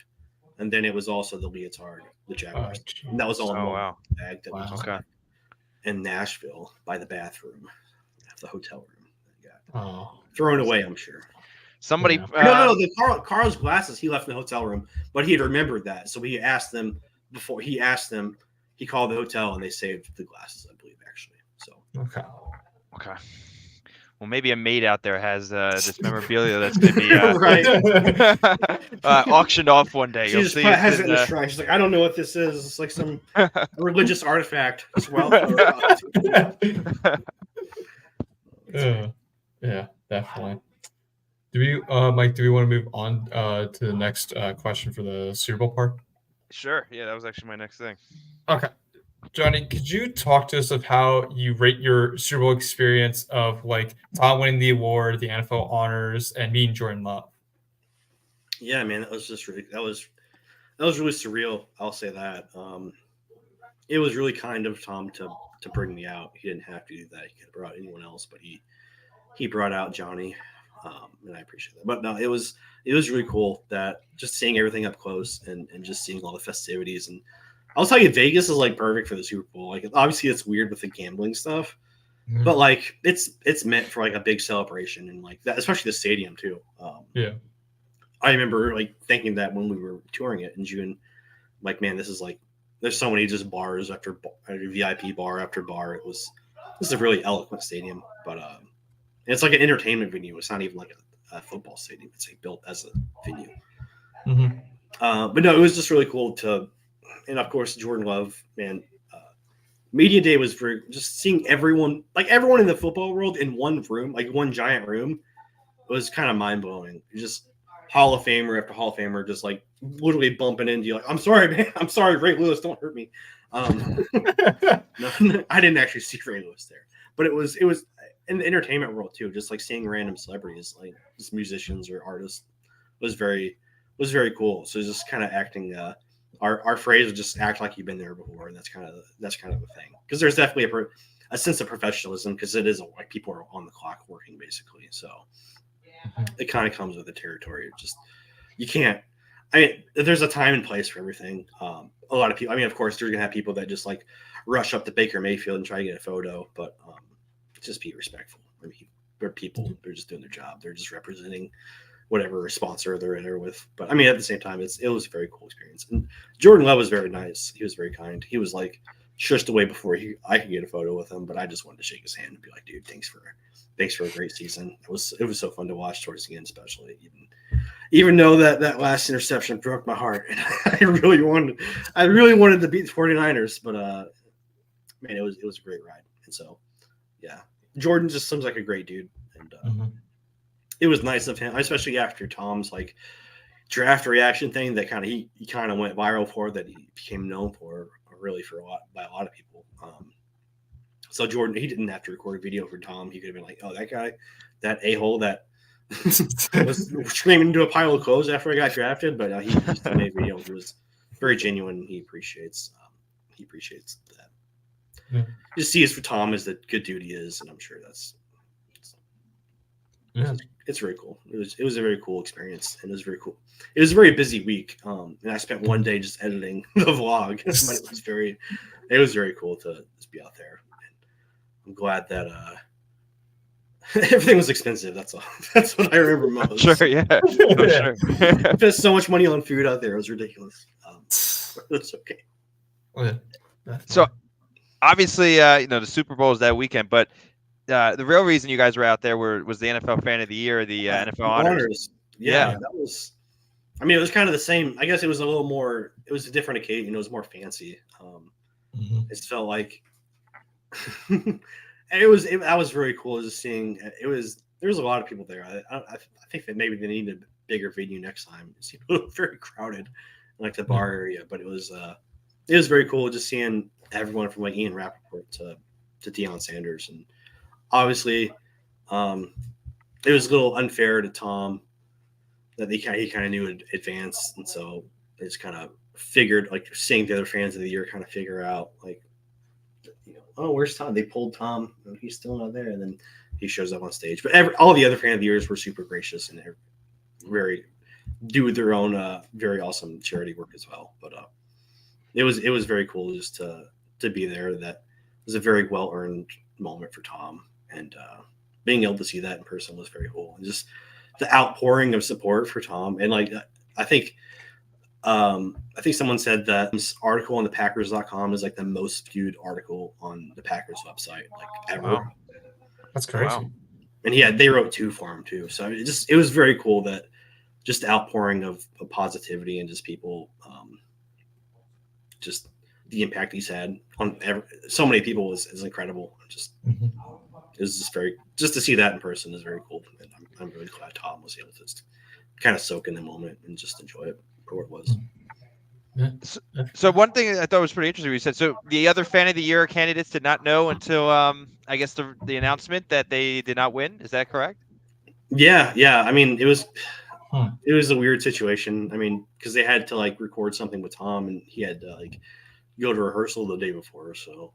and then it was also the leotard, the Jaguars. And that was all in one bag that was in Nashville by the bathroom, the hotel room. Thrown away, I'm sure. Somebody no, the Carl's glasses he left in the hotel room, but he had remembered that, so he asked them before he asked them. He called the hotel and they saved the glasses, I believe, actually. So okay. Well, maybe a maid out there has this memorabilia that's going to be auctioned off one day. She just has it in the shrine. She's like, I don't know what this is. It's like some religious artifact as well. Yeah, definitely. Do we, Mike? Do we want to move on to the next question for the Super Bowl part? Sure. Yeah, that was actually my next thing. Okay. Johnny, could you talk to us of how you rate your Super Bowl experience of like Tom winning the award, the NFL honors, and meeting Jordan Love? Yeah, man, that was just really that was really surreal. I'll say that. It was really kind of Tom to bring me out. He didn't have to do that. He could have brought anyone else, but he brought out Johnny, and I appreciate that. But no, it was really cool that just seeing everything up close and just seeing all the festivities. And I'll tell you, Vegas is like perfect for the Super Bowl. Like, obviously, it's weird with the gambling stuff, but like it's meant for like a big celebration and like that, especially the stadium too. Yeah, I remember like thinking that when we were touring it in June, like, man, this is like there's so many just bars after VIP bar after bar. This is a really eloquent stadium, but it's like an entertainment venue. It's not even like a football stadium. It's like built as a venue. But no, it was just really cool to. And of course, Jordan Love, man, media day was just seeing everyone in the football world in one room, like one giant room, was kind of mind blowing. Just Hall of Famer after Hall of Famer, just like literally bumping into you. Like, I'm sorry, man. I'm sorry, Ray Lewis, don't hurt me. No, I didn't actually see Ray Lewis there, but it was in the entertainment world too. Just like seeing random celebrities, like just musicians or artists, was very cool. So just kind of acting. our phrase is just act like you've been there before, and that's kind of a thing, because there's definitely a sense of professionalism, because it is like people are on the clock working basically, so it kind of comes with the territory. Just you can't. I mean, there's a time and place for everything. A lot of people. I mean, of course, you're gonna have people that just like rush up to Baker Mayfield and try to get a photo, but just be respectful. I mean, they're people. They're just doing their job. They're just representing whatever sponsor they're there with. But I mean, at the same time, it was a very cool experience. And Jordan Love was very nice. He was very kind. He was like shushed away before I could get a photo with him, but I just wanted to shake his hand and be like, dude, thanks for a great season. It was so fun to watch towards the end, especially even though that last interception broke my heart, and I really wanted to beat the 49ers, but man, it was a great ride. And so yeah, Jordan just seems like a great dude, and it was nice of him, especially after Tom's like draft reaction thing that he kind of went viral for, that he became known for, really, by a lot of people. So Jordan, he didn't have to record a video for Tom. He could have been like, oh, that guy, that a-hole that was screaming into a pile of clothes after I got drafted, but he still made a video. He was very genuine. He appreciates that. Yeah. Just see it for Tom as the good dude he is, and I'm sure it's very cool. It was a very cool experience, and it was very cool. It was a very busy week, and I spent one day just editing the vlog. It was very cool to just be out there. And I'm glad that everything was expensive. That's all. That's what I remember most. Sure, yeah. Sure. I spent so much money on food out there. It was ridiculous. It's okay. So obviously, the Super Bowl is that weekend, but the real reason you guys were out there was the NFL Fan of the Year, the NFL Honors. Yeah, that was. I mean, it was kind of the same. I guess it was a little more. It was a different occasion. It was more fancy. It felt like that was very cool. Just seeing there was a lot of people there. I think that maybe they need a bigger venue next time. It seemed very crowded, like the bar area, but it was very cool just seeing everyone from like Ian Rappaport to Deion Sanders. And obviously, it was a little unfair to Tom that he kind of knew in advance, and so they just kind of figured, like, seeing the other fans of the year kind of figure out, like, oh, where's Tom? They pulled Tom, and he's still not there, and then he shows up on stage. But all the other fan of the years were super gracious, and they're very do their own very awesome charity work as well. But it was very cool just to be there. That was a very well earned moment for Tom, and being able to see that in person was very cool. And just the outpouring of support for Tom, and like I think someone said that this article on the Packers.com is like the most viewed article on the Packers website, like, ever. Wow. That's crazy. Wow. And they wrote 2 for him too. So it was very cool that just the outpouring of positivity and just people, just the impact he's had on so many people is incredible. Just it was just to see that in person is very cool. And I'm really glad Tom was able to just kind of soak in the moment and just enjoy it for what it was. So one thing I thought was pretty interesting, you said, so the other Fan of the Year candidates did not know until I guess the announcement that they did not win. Is that correct? Yeah. I mean, it was a weird situation. I mean, because they had to like record something with Tom, and he had to like go to rehearsal the day before. So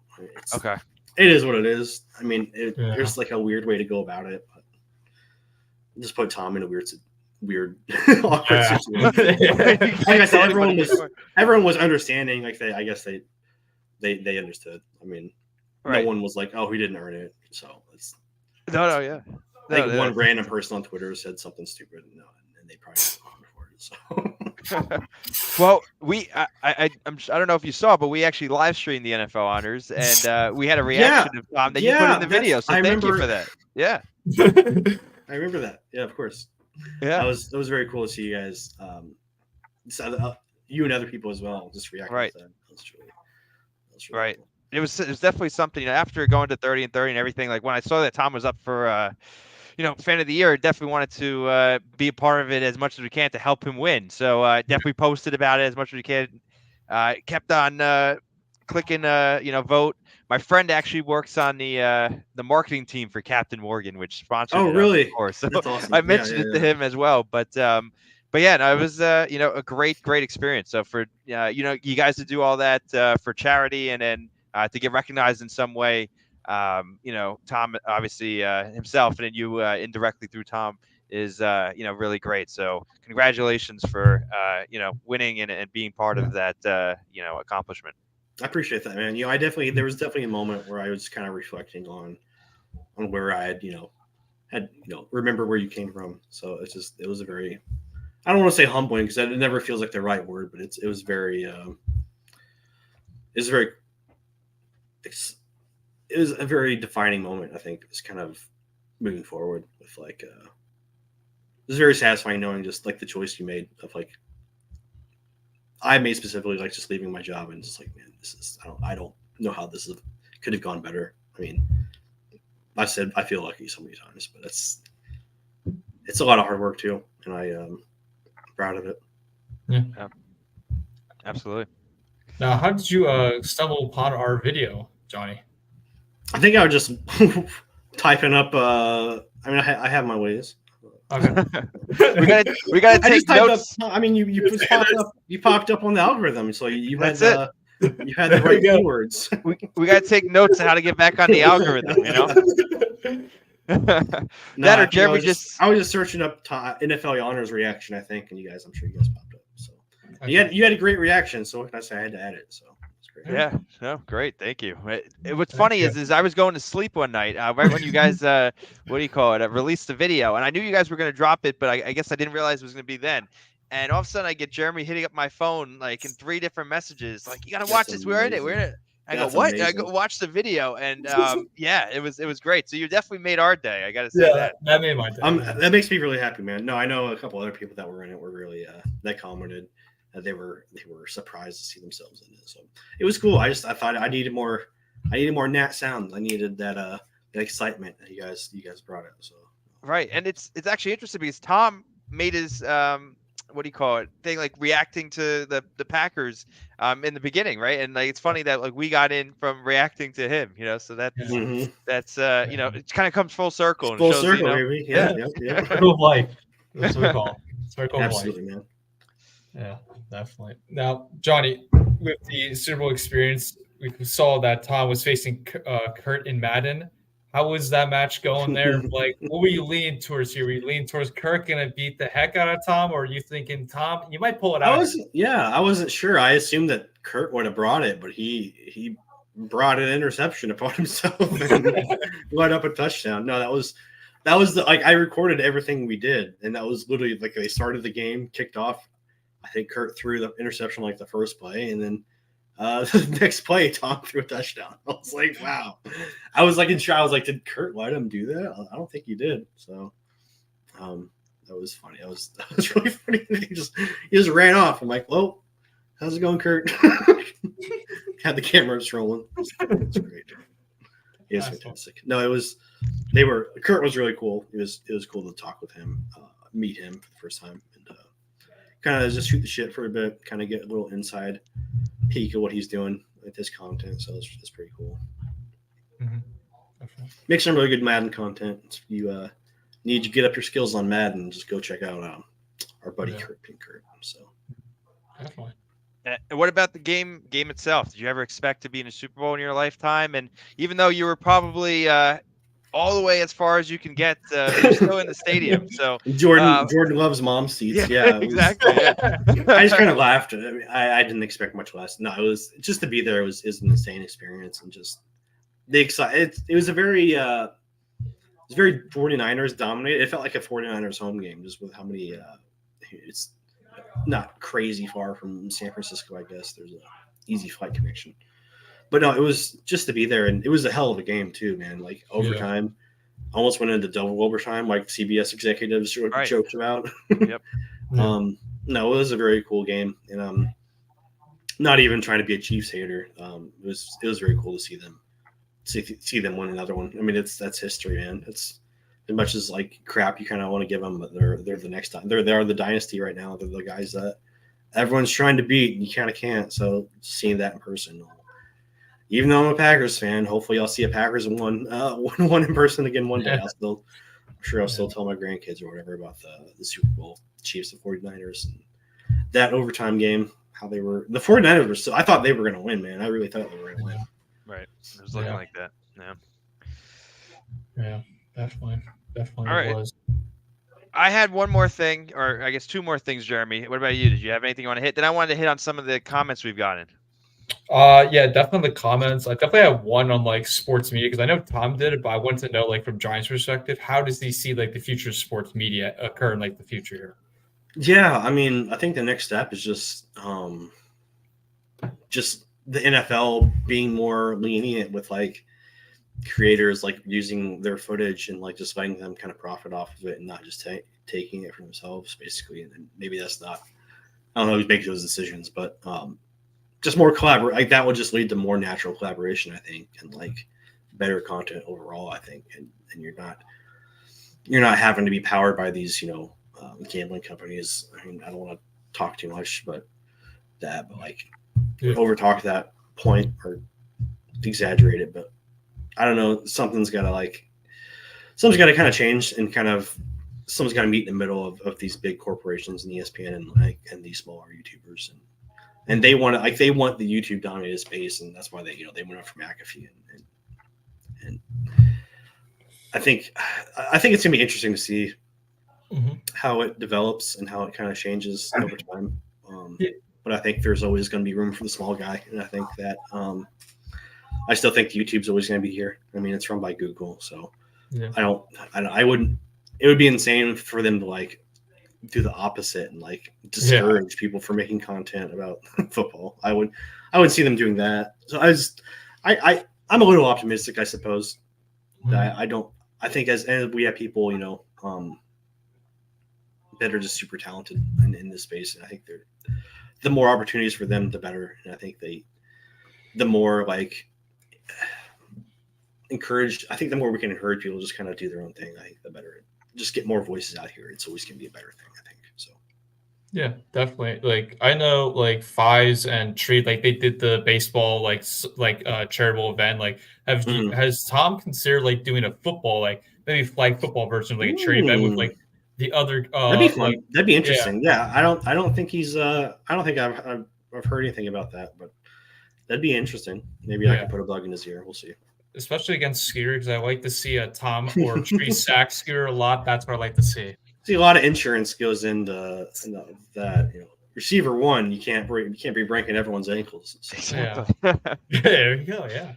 okay, it is what it is. I mean, there's like a weird way to go about it, but just put Tom in a weird awkward situation. Like I said, everyone was understanding. Like I guess they understood. I mean, no one was like, oh, he didn't earn it. So it's one random person on Twitter said something stupid, and they probably didn't for it. So well, I don't know if you saw, but we actually live streamed the NFL Honors, and we had a reaction of Tom that you put in the video. So thank you for that. Yeah, I remember that. Yeah, of course. Yeah, that was very cool to see you guys. You and other people as well just reacting to that. That's really right. Cool. It was definitely something, after going to 30 and 30 and everything. Like when I saw that Tom was up for Fan of the Year, I definitely wanted to be a part of it as much as we can to help him win. So definitely posted about it as much as we can. Kept on clicking vote. My friend actually works on the marketing team for Captain Morgan, which sponsored. Oh, really? Of course. So that's awesome. I mentioned it to him as well. But but yeah, no, it was a great experience. So for you guys to do all that for charity and then to get recognized in some way, Tom obviously himself and then you indirectly through Tom is really great. So congratulations for winning and being part of that accomplishment. I appreciate that, man. There was definitely a moment where I was kind of reflecting on where I had remember where you came from. So it was a very, I don't want to say humbling because it never feels like the right word, but it was a very defining moment. I think it's kind of moving forward with it was very satisfying knowing just like the choice you made of I made specifically just leaving my job and just man, this is I don't know how this could have gone better. I mean, I said I feel lucky so many times, but it's a lot of hard work too, and I'm proud of it. Yeah, absolutely. Now, how did you stumble upon our video, Johnny? I think I was just typing up. I have my ways. Okay. we gotta take notes. I mean, you popped up on the algorithm, so you had the right keywords. We gotta take notes on how to get back on the algorithm. That or Jeremy I was just searching up NFL honors reaction, I think, and I'm sure you guys popped up. So you had a great reaction. So what can I say? I had to add it. So. Yeah, no, great, thank you. What's funny is I was going to sleep one night right when you guys released the video, and I knew you guys were going to drop it, but I guess I didn't realize it was going to be then. And all of a sudden, I get Jeremy hitting up my phone in 3 different messages, you got to watch this. We're in it. I go, what? Amazing. I go watch the video, and yeah, it was great. So you definitely made our day. I got to say that made my day. That makes me really happy, man. No, I know a couple other people that were in it were really that commented. They were surprised to see themselves in it, so it was cool. I thought I needed more Nat sound. I needed that excitement that you guys brought it. So right, and it's actually interesting because Tom made his thing reacting to the Packers in the beginning, right? And it's funny that we got in from reacting to him, so that's it kind of comes full circle. Full circle, baby. Yeah. Circle of life. That's what we call it. Circle of life. Absolutely, man. Yeah, definitely. Now, Johnny, with the Super Bowl experience, we saw that Tom was facing Kurt in Madden. How was that match going there? What were you leaning towards here? Were you leaning towards Kirk going to beat the heck out of Tom, or are you thinking Tom, you might pull it out? I wasn't sure. I assumed that Kurt would have brought it, but he brought an interception upon himself and let up a touchdown. No, that was I recorded everything we did, and that was literally they started the game, kicked off. I think Kurt threw the interception the first play, and then the next play, Tom threw a touchdown. I was like, wow. I was in shock. I was like, did Kurt let him do that? I don't think he did. So that was funny. That was really funny. He just ran off. I'm like, well, how's it going, Kurt? Had the cameras rolling. It's great. He was fantastic. No, Kurt was really cool. It was cool to talk with him, meet him for the first time, and kind of just shoot the shit for a bit, kind of get a little inside peek of what he's doing with his content. So it's pretty cool. Mm-hmm. Make some really good Madden content. If you need to get up your skills on Madden, just go check out our buddy Kurt Pinkert. So definitely. And what about the game itself? Did you ever expect to be in a Super Bowl in your lifetime? And even though you were probably all the way as far as you can get, you're still in the stadium. So Jordan loves mom seats. Yeah, exactly. Yeah. I just kind of laughed. I mean, I didn't expect much less. No, it was just to be there. It was an insane experience, and just the excitement. It was a very 49ers dominated. It felt like a 49ers home game, just with how many. It's not crazy far from San Francisco. I guess there's a easy flight connection. But no, it was just to be there, and it was a hell of a game too, man. Overtime, almost went into double overtime, like CBS executives joked about. Yep. No, it was a very cool game, and I'm not even trying to be a Chiefs hater. It was very cool to see them win another one. I mean, that's history, man. It's as much as crap you kind of want to give them, but they're the next time. They are the dynasty right now. They're the guys that everyone's trying to beat, and you kind of can't. So seeing that in person. Even though I'm a Packers fan, hopefully I'll see a Packers one in person again one day. I'll sure I'll still tell my grandkids or whatever about the Super Bowl, Chiefs and 49ers, and that overtime game. How they were, the 49ers were so, I thought they were going to win, man. I really thought they were going to win. Right. It was looking like that. Yeah. Yeah, definitely. Definitely All right. was. I had one more thing, or I guess two more things, Jeremy. What about you? Did you have anything you want to hit? Then I wanted to hit on some of the comments we've gotten. Yeah, definitely the comments. I definitely have one on like sports media because I know Tom did it, but I wanted to know like from Giants' perspective, how does he see like the future of sports media occur in like the future here? Yeah, I mean, I think the next step is just the NFL being more lenient with like creators like using their footage and like just letting them kind of profit off of it and not just taking it for themselves, basically. And maybe that's not, I don't know who's making those decisions, but just more collaborate. Like that would just lead to more natural collaboration, I think, and like better content overall, I think. And you're not having to be powered by these, gambling companies. I mean, I don't want to talk too much, but like over talk that point or exaggerate it, but I don't know. Something's got to kind of change and someone's got to meet in the middle of these big corporations and ESPN and these smaller YouTubers and they want the YouTube dominated space, and that's why they went up for McAfee and I think it's gonna be interesting to see how it develops and how it kind of changes over time. But I think there's always going to be room for the small guy, and I think that I still think YouTube's always going to be here. I mean, it's run by Google, so I wouldn't. It would be insane for them to like do the opposite and like discourage people from making content about football. I would see them doing that. So I'm a little optimistic, I suppose. That I think as we have people, that are just super talented in this space, and I think the more opportunities for them, the better. And I think the more like encouraged. I think the more we can encourage people to just kind of do their own thing, I think the better. Just get more voices out here. It's always going to be a better thing, I think. So. Yeah, definitely. Like I know, like Fives and Tree, like they did the baseball, like charitable event. Like, has Tom considered like doing a football, like maybe flag football version, like a charity event with like the other? That'd be fun. That'd be interesting. Yeah, I don't think he's. I don't think I've heard anything about that, but that'd be interesting. Maybe I can put a bug in his ear. We'll see. Especially against Skeeter, because I like to see a Tom or Tree sack Skeeter a lot. That's what I like to see. See, a lot of insurance goes into that. Receiver one, you can't be breaking everyone's ankles. So. Yeah. There you go. Yeah.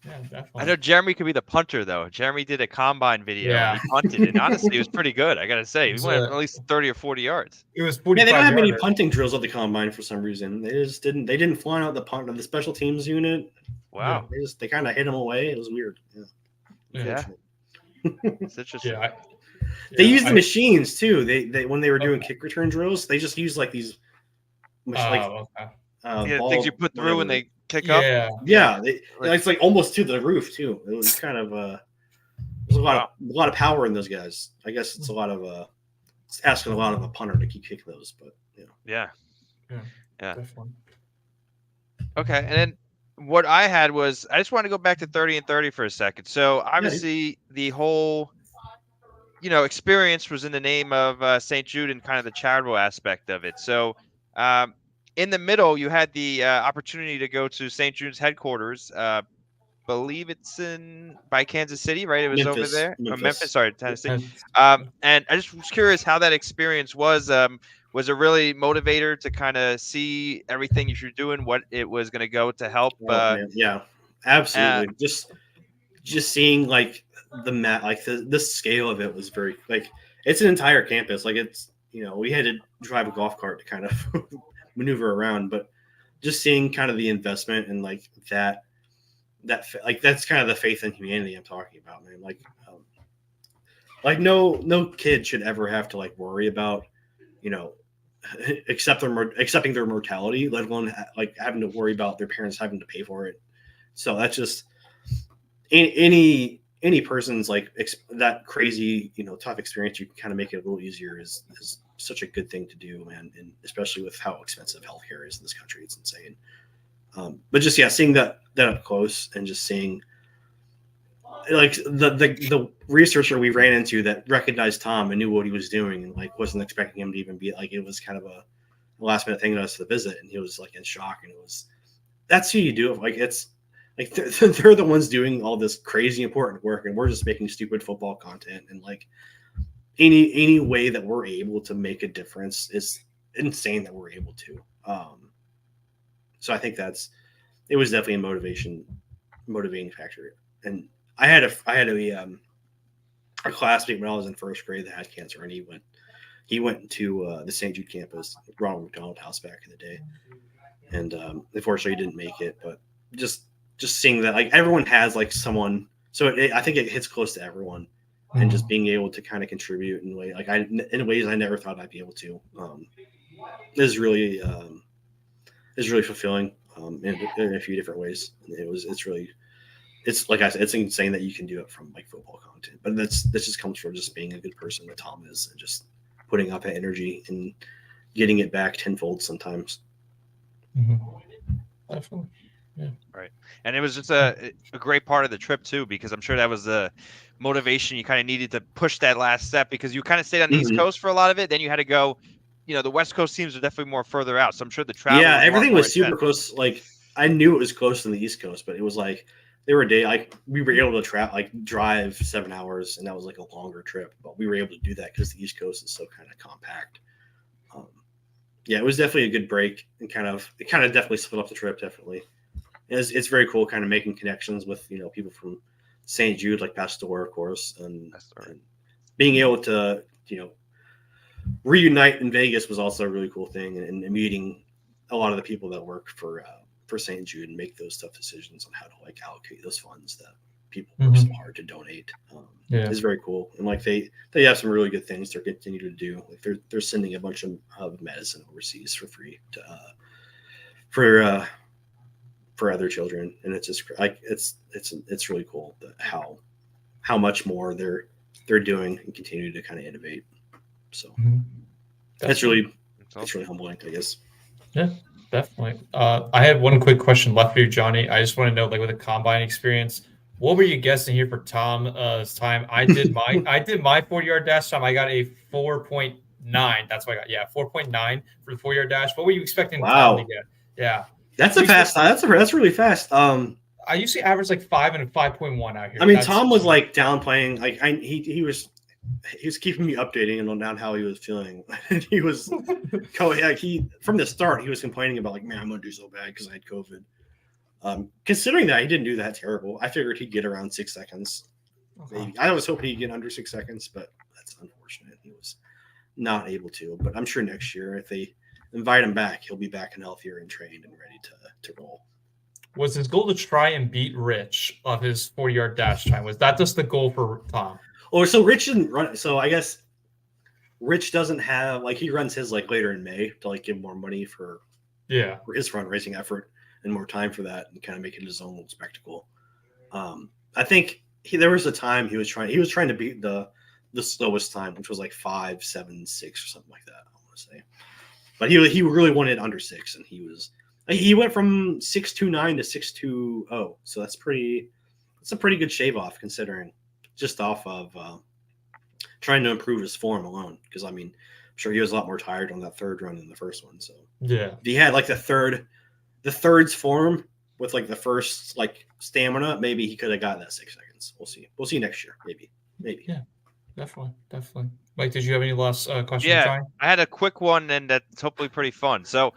Yeah, definitely. I know Jeremy could be the punter though. Jeremy did a combine video. Yeah. And he punted, and honestly, it was pretty good. I gotta say, he went at least 30 or 40 yards. It was 45. Yeah, they don't have many punting drills at the combine for some reason. They just didn't. They didn't fly out the punt of the special teams unit. Wow. They kind of hit him away. It was weird. Yeah. It's interesting. Yeah. They used the machines too. They when they were doing kick return drills, they just used like these things you put through when they kick up. Yeah. It's like almost to the roof too. It was kind of there's a lot of power in those guys. I guess it's a lot of it's asking a lot of a punter to keep kicking those, but yeah. Definitely. Okay, and then what I had was I just want to go back to 30 and 30 for a second. So obviously the whole experience was in the name of St. Jude and kind of the charitable aspect of it. So in the middle, you had the opportunity to go to St. Jude's headquarters. Believe it's by Kansas City, right? It was over there. Memphis, sorry, Tennessee. And I just was curious how that experience was. Was it really motivator to kind of see everything you're doing, what it was going to go to help? Yeah, absolutely. Just seeing like the map, like the scale of it was very like it's an entire campus. Like it's we had to drive a golf cart to kind of maneuver around, but just seeing kind of the investment and like that like that's kind of the faith in humanity I'm talking about, man. Like no kid should ever have to like worry about accepting their mortality, let alone like having to worry about their parents having to pay for it. So that's just any person's like that crazy tough experience. You can kind of make it a little easier is such a good thing to do, man, and especially with how expensive healthcare is in this country, it's insane. But just seeing that up close and just seeing like the researcher we ran into that recognized Tom and knew what he was doing and like wasn't expecting him to even be like, it was kind of a last minute thing to us to visit, and he was like in shock, and that's who you do it. Like it's like they're the ones doing all this crazy important work, and we're just making stupid football content, and like any way that we're able to make a difference is insane that we're able to. So I think it was definitely a motivating factor. And I had a classmate when I was in first grade that had cancer, and he went to the St. Jude campus, Ronald McDonald House back in the day, and unfortunately he didn't make it. But just seeing that, like, everyone has like someone, so I think it hits close to everyone, and just being able to kind of contribute in ways I never thought I'd be able to is really fulfilling in a few different ways. It's like I said, it's insane that you can do it from like football content, but this just comes from just being a good person that Tom is, and just putting up that energy and getting it back tenfold sometimes. Definitely. Yeah. Right. And it was just a great part of the trip too, because I'm sure that was the motivation you kind of needed to push that last step, because you kind of stayed on the East Coast for a lot of it. Then you had to go, the West Coast teams are definitely more further out. So I'm sure the travel. Yeah, everything was super close. Like I knew it was close to the East Coast, but it was like there were days like we were able to drive 7 hours, and that was like a longer trip, but we were able to do that because the East Coast is so kind of compact. Yeah, it was definitely a good break, and it kind of definitely split up the trip. Definitely, it's very cool, kind of making connections with people from St. Jude, like Pastor, of course, and being able to reunite in Vegas was also a really cool thing, and meeting a lot of the people that work for St. Jude and make those tough decisions on how to like allocate those funds that people work so hard to donate. Is very cool, and like they have some really good things they're continuing to do. Like they're sending a bunch of medicine overseas for free to for other children, and it's just like it's really cool how much more they're doing and continue to kind of innovate. So it's really humbling, I guess. Yeah, definitely. I had one quick question left for you, Johnny. I just want to know, like, with a combine experience, what were you guessing here for Tom's time? I did my 40-yard dash time. I got a 4.9. That's what I got. 4.9 for the 4-yard dash. What were you expecting Tom to get? Yeah, that's a fast time. That's really fast. I usually average like 5 and a 5.1 out here. I mean, Tom was like downplaying. Like he was keeping me updating on how he was feeling. And he was from the start he was complaining about like, man, I'm gonna do so bad because I had COVID. Considering that he didn't do that terrible, I figured he'd get around 6 seconds. Maybe. I was hoping he'd get under 6 seconds, but that's unfortunate. He was not able to. But I'm sure next year, if they invite him back, he'll be back and healthier and trained and ready to roll. Was his goal to try and beat Rich of his 40-yard dash time? Was that just the goal for Tom? Oh, so Rich didn't run. So I guess Rich doesn't have he runs his later in May to give more money for his fundraising effort and more time for that, and kind of make it his own little spectacle. I think there was a time he was trying to beat the slowest time, which was 5.76 or something like that, I want to say. But he really wanted under 6, and he went from 6.29 to 6.20. So that's a pretty good shave off, considering just off of trying to improve his form alone. Because I mean, I'm sure he was a lot more tired on that third run than the first one. So yeah, if he had the third's form with the first stamina, maybe he could have got that 6 seconds. We'll see next year. Maybe. Yeah, definitely. Mike, did you have any last questions? Yeah, I had a quick one, and that's hopefully pretty fun. So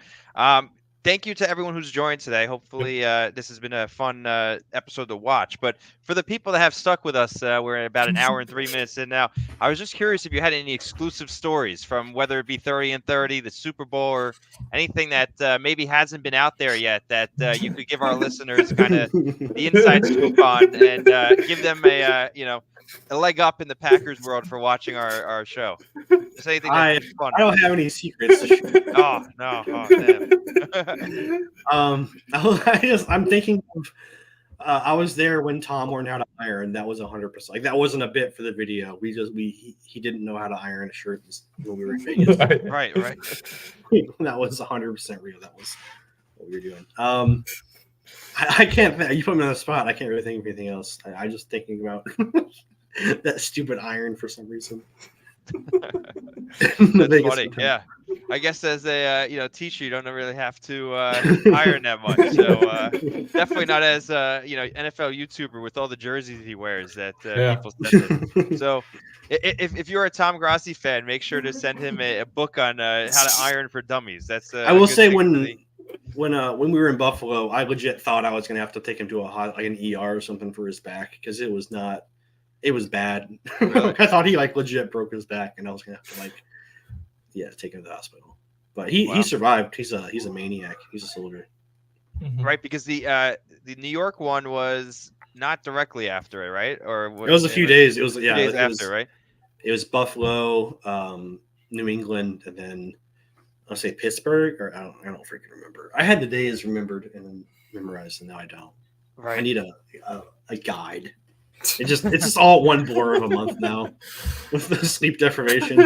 thank you to everyone who's joined today. Hopefully this has been a fun episode to watch. But for the people that have stuck with us, we're at about an hour and 3 minutes in now. I was just curious if you had any exclusive stories from whether it be 30 and 30, the Super Bowl, or anything that maybe hasn't been out there yet that you could give our listeners kind of the inside scoop on, and give them a leg up in the Packers world for watching our show. Just anything that's fun. I don't have any secrets to share. Oh no! Oh, damn. I'm thinking of. I was there when Tom learned how to iron. That was 100%. That wasn't a bit for the video. He didn't know how to iron a shirt when we were in Vegas. Right. That was 100% real. That was what we were doing. I can't. You put me on the spot. I can't really think of anything else. I just thinking about that stupid iron for some reason. That's funny. Yeah, I guess as a teacher, you don't really have to iron that much. So definitely not as NFL YouTuber with all the jerseys he wears that people send him. So if you're a Tom Grassi fan, make sure to send him a book on how to iron for dummies. That's I will say when we were in Buffalo, I legit thought I was gonna have to take him to an ER or something for his back because it was not. It was bad. Really? I thought he legit broke his back, and I was gonna have to take him to the hospital. But he survived. He's a maniac. He's a soldier. Right, because the New York one was not directly after it, right? Or it was a few days. It was days after, right? It was Buffalo, New England, and then I'll say Pittsburgh, or I don't freaking remember. I had the days remembered and memorized, and now I don't. Right. I need a guide. It's just all one blur of a month now with the sleep deprivation.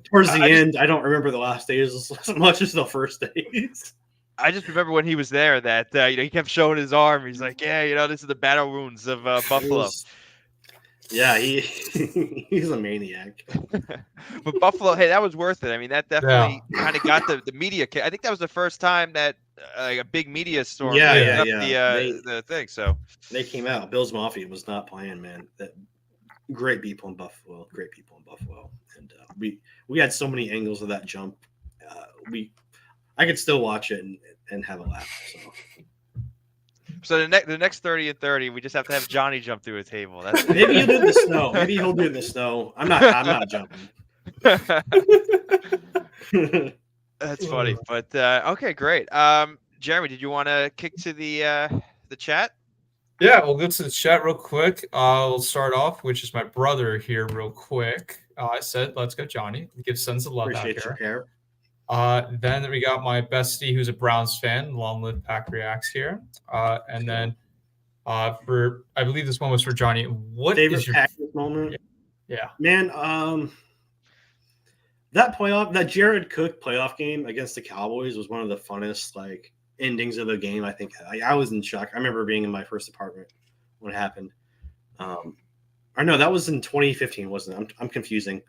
Towards the end, I don't remember the last days as much as the first days. I just remember when he was there that he kept showing his arm. He's like, yeah, this is the battle wounds of Buffalo. He's a maniac. But Buffalo, hey, that was worth it. I mean, that definitely kind of got the media. I think that was the first time that a big media storm the thing. So they came out. Bill's Mafia was not playing, man. Great people in Buffalo, and we had so many angles of that jump. I could still watch it and have a laugh. So the next 30 and 30, we just have to have Johnny jump through a table. Maybe he'll do the snow. Maybe he'll do the snow. I'm not jumping. That's funny, but okay, great. Jeremy, did you want to kick to the chat? Yeah, we'll go to the chat real quick. We'll start off, which is my brother here, real quick. I said, "Let's go, Johnny." Give sons of love Appreciate out your here. care. Then we got my bestie, who's a Browns fan. Long live PackReacts here. And then I believe this one was for Johnny. What favorite is your Packers moment? Yeah, man. That Jared Cook playoff game against the Cowboys was one of the funnest endings of the game. I think I was in shock. I remember being in my first apartment when it happened. Or no, that was in 2015, wasn't it? I'm confusing.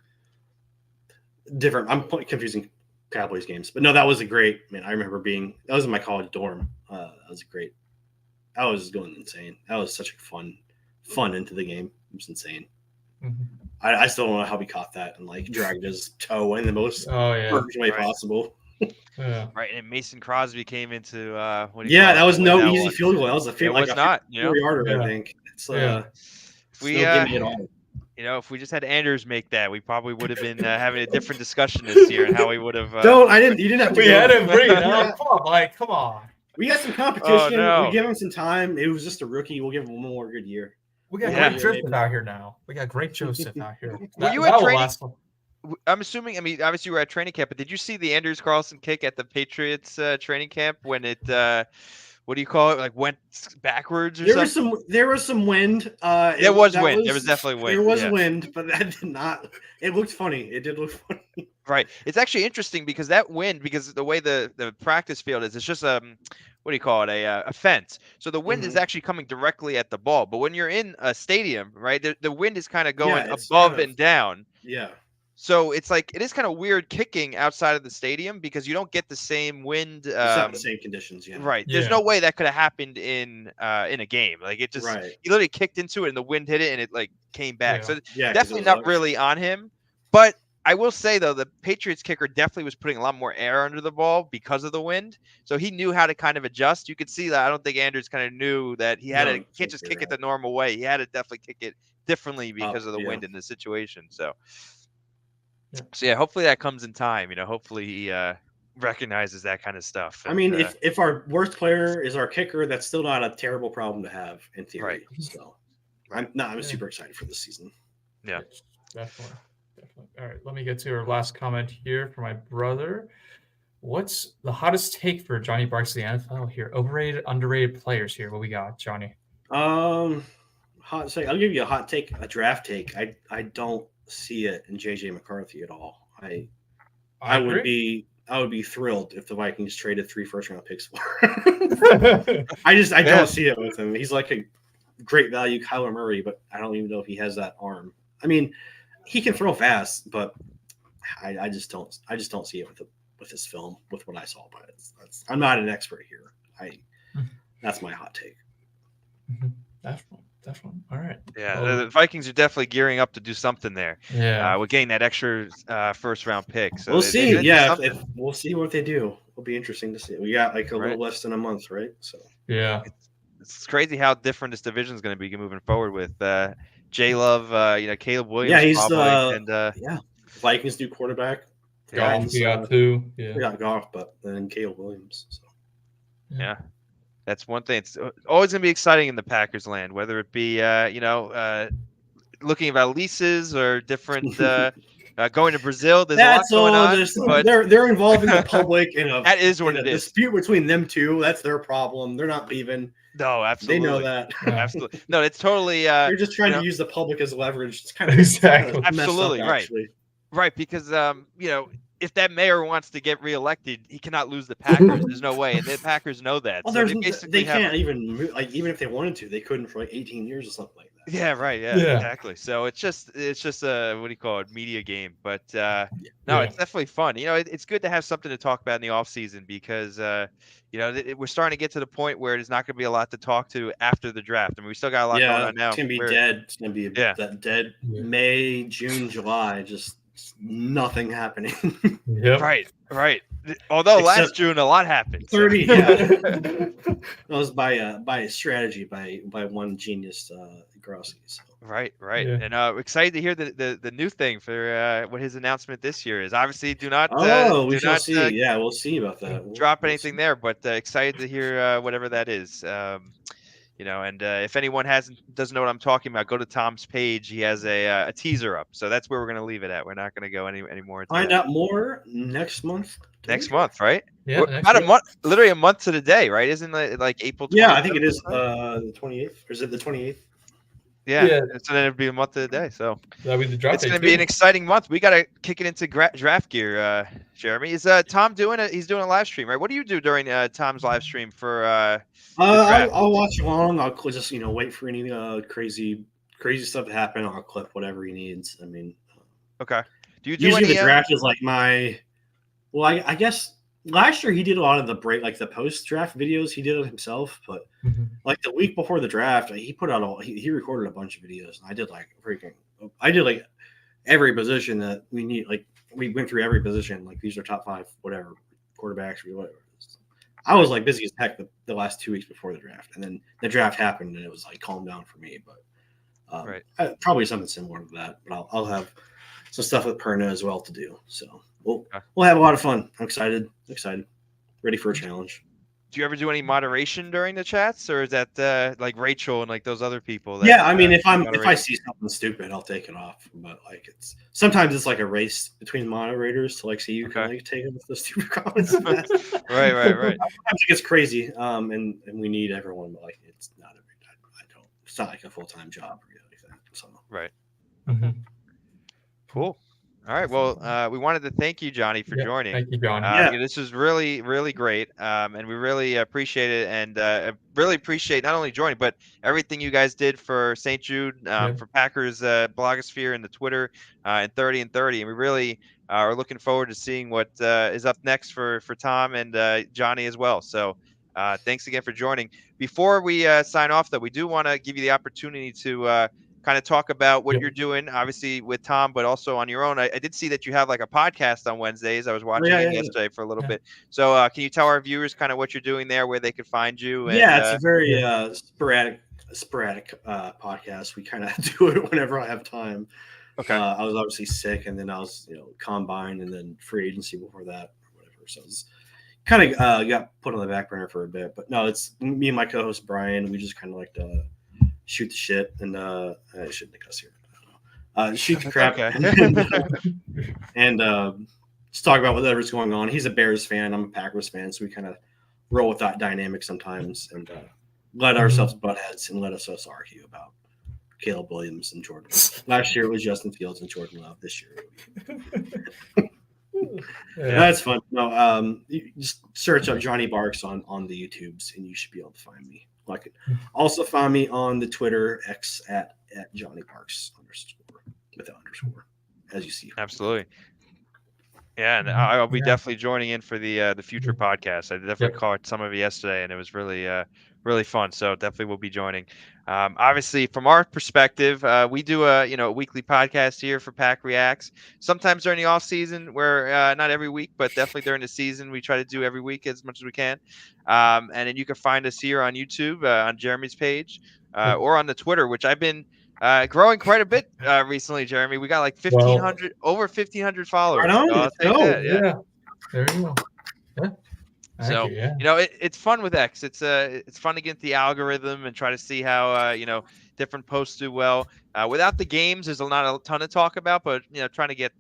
I'm confusing Cowboys games, but no, that was a great, man. I remember that was in my college dorm. That was great. I was going insane. That was such a fun into the game. It was insane. Mm-hmm. I still don't know how we caught that and dragged his toe in the most perfect way possible. Yeah. Right, and Mason Crosby came into that was no easy field goal. That was a field was not, 4-yarder, I think. It's if we just had Anders make that, we probably would have been having a different discussion this year and how we would have. You didn't have to. We had him bring it up. Come on. We got some competition. Oh, no. We give him some time. It was just a rookie. We'll give him one more good year. We got great Joseph out here now. Out here. Were you at training? I'm assuming. I mean, obviously you were at training camp, but did you see the Anders Carlson kick at the Patriots training camp when it? What do you call it? Went backwards or something? There was some wind. There was wind. There was definitely wind. There was wind, but that did not. It looked funny. It did look funny. Right. It's actually interesting because that wind, because the way the practice field is, it's just what do you call it? A fence. So the wind is actually coming directly at the ball. But when you're in a stadium, right, the wind is kind of going above and down. Yeah. So it's it is kind of weird kicking outside of the stadium because you don't get the same wind. It's not the same conditions, yeah. Right. There's no way that could have happened in a game. It just he literally kicked into it and the wind hit it and it came back. So definitely not really on him. But I will say though, the Patriots kicker definitely was putting a lot more air under the ball because of the wind. So he knew how to kind of adjust. You could see that. I don't think Anders kind of knew that he had can't just kick it the normal way. He had to definitely kick it differently because of the wind in the situation. So hopefully that comes in time. Hopefully he recognizes that kind of stuff. I mean, if our worst player is our kicker, that's still not a terrible problem to have in theory. Right. So I'm super excited for this season. Yeah, definitely. All right, let me get to our last comment here for my brother. What's the hottest take for Johnny Barks of the NFL here? Overrated, underrated players here. What we got, Johnny? Hot take. I'll give you a hot take, a draft take. I don't see it in JJ McCarthy at all. I would be I would be thrilled if the Vikings traded 3 first-round picks for him. I don't see it with him. He's like a great value Kyler Murray, but I don't even know if he has that arm. I mean, he can throw fast, but I just don't see it with his film, with what I saw. But I'm not an expert here. That's my hot take. Definitely. All right. Yeah, the Vikings are definitely gearing up to do something there. Yeah, we're getting that extra first-round pick. So we'll see. If we'll see what they do. It'll be interesting to see. We got like a little less than a month, right? So yeah, it's crazy how different this division is going to be moving forward with J Love, Caleb Williams. Yeah, he's probably, Vikings new quarterback. Goff, we got 2. Yeah, we got Goff, but then Caleb Williams. So. Yeah. That's one thing. It's always going to be exciting in the Packers land, whether it be, looking about leases or different going to Brazil. There's a lot going on. But they're involving the public in that is what it is. Dispute between them two. That's their problem. They're not leaving. No, absolutely. They know that. Absolutely. No, it's totally. They're just trying to use the public as leverage. It's kind of absolutely up, right. Actually. Right, because if that mayor wants to get reelected, he cannot lose the Packers. There's no way, and the Packers know that. Well, so they can't even move, even if they wanted to, they couldn't for like 18 years or something like that. Yeah, right. Yeah, exactly. So it's just a what do you call it, media game. But it's definitely fun. It's good to have something to talk about in the off season because we're starting to get to the point where there's not going to be a lot to talk to after the draft. I mean, we still got a lot going on now. It's gonna be dead. It's gonna be that dead May, June, July. Just nothing happening. Yep. Right. Although last June a lot happened. 30. That was by a strategy by one genius, Grossi. So. Right. Yeah. And excited to hear the new thing for what his announcement this year is. Obviously, do not. We shall see. We'll see about that. Drop anything there, but excited to hear whatever that is. And if anyone doesn't know what I'm talking about, go to Tom's page. He has a teaser up, so that's where we're going to leave it at. We're not going to go any more. Find out more next month. Next month, right? Yeah, about a month, literally a month to the day, right? Isn't it like April 20th? Yeah, I think it is the 28th. Or is it the 28th? Yeah. So then it'd be a month to the day. So that'll be the draft. It's going to be an exciting month. We got to kick it into draft gear. Jeremy, is Tom doing it? He's doing a live stream, right? What do you do during Tom's live stream for? I'll watch along. I'll just wait for any crazy stuff to happen. I'll clip whatever he needs. I mean, okay. Do you do usually any, the draft is like my? Well, I guess last year he did a lot of the post draft videos. He did it himself, but like the week before the draft, he put out he recorded a bunch of videos. And I did every position that we need. Like we went through every position. Like these are top 5, whatever quarterbacks or whatever. I was like busy as heck the last 2 weeks before the draft, and then the draft happened, and it was like calmed down for me. But probably something similar to that. But I'll have some stuff with Perna as well to do. So we'll have a lot of fun. I'm excited, ready for a challenge. Do you ever do any moderation during the chats, or is that like Rachel and like those other people? I mean, if I see something stupid, I'll take it off. But like sometimes it's like a race between moderators to see you can take it with the stupid comments. Right. Sometimes it gets crazy, and we need everyone. But it's not it's not like a full-time job or anything. So right. Mm-hmm. Cool. All right. Well, we wanted to thank you, Johnny, for joining. Thank you, Johnny. This was really, really great, and we really appreciate it, and really appreciate not only joining, but everything you guys did for St. Jude, for Packers blogosphere and the Twitter, and 30 and 30, and we really are looking forward to seeing what is up next for Tom and Johnny as well. So thanks again for joining. Before we sign off, though, we do want to give you the opportunity to kind of talk about what you're doing, obviously with Tom, but also on your own. I did see that you have like a podcast on Wednesdays. I was watching it yesterday for a little bit. So can you tell our viewers kind of what you're doing there, where they could find you? And, it's a very sporadic podcast. We kind of do it whenever I have time. Okay. I was obviously sick, and then I was combine, and then free agency before that, or whatever. So it's kind of got put on the back burner for a bit. But no, it's me and my co-host Brian. We just kind of like to shoot the shit, and I shouldn't think us here. I don't know. Shoot the crap, and just talk about whatever's going on. He's a Bears fan. I'm a Packers fan, so we kind of roll with that dynamic sometimes, and let ourselves butt heads and let us argue about Caleb Williams and Jordan. Last year it was Justin Fields and Jordan Love. This year, That's fun. No, you just search up Johnny Barks on the YouTubes, and you should be able to find me. Also find me on the Twitter X at Johnny Barks _ with the _ as you see. Absolutely. Yeah, and I'll be definitely joining in for the future podcast. I definitely caught some of it yesterday, and it was really really fun. So definitely will be joining. Obviously, from our perspective, we do a weekly podcast here for PackReacts. Sometimes during the off season, where not every week, but definitely during the season, we try to do every week as much as we can. And then you can find us here on YouTube on Jeremy's page or on the Twitter, which I've been growing quite a bit recently, Jeremy. We got like 1,500, over 1,500 followers. Right on, so let's go. Yeah. There you go. Yeah. So it's fun with X. It's fun to get the algorithm and try to see how different posts do well. Without the games, there's not a ton to talk about, but trying to get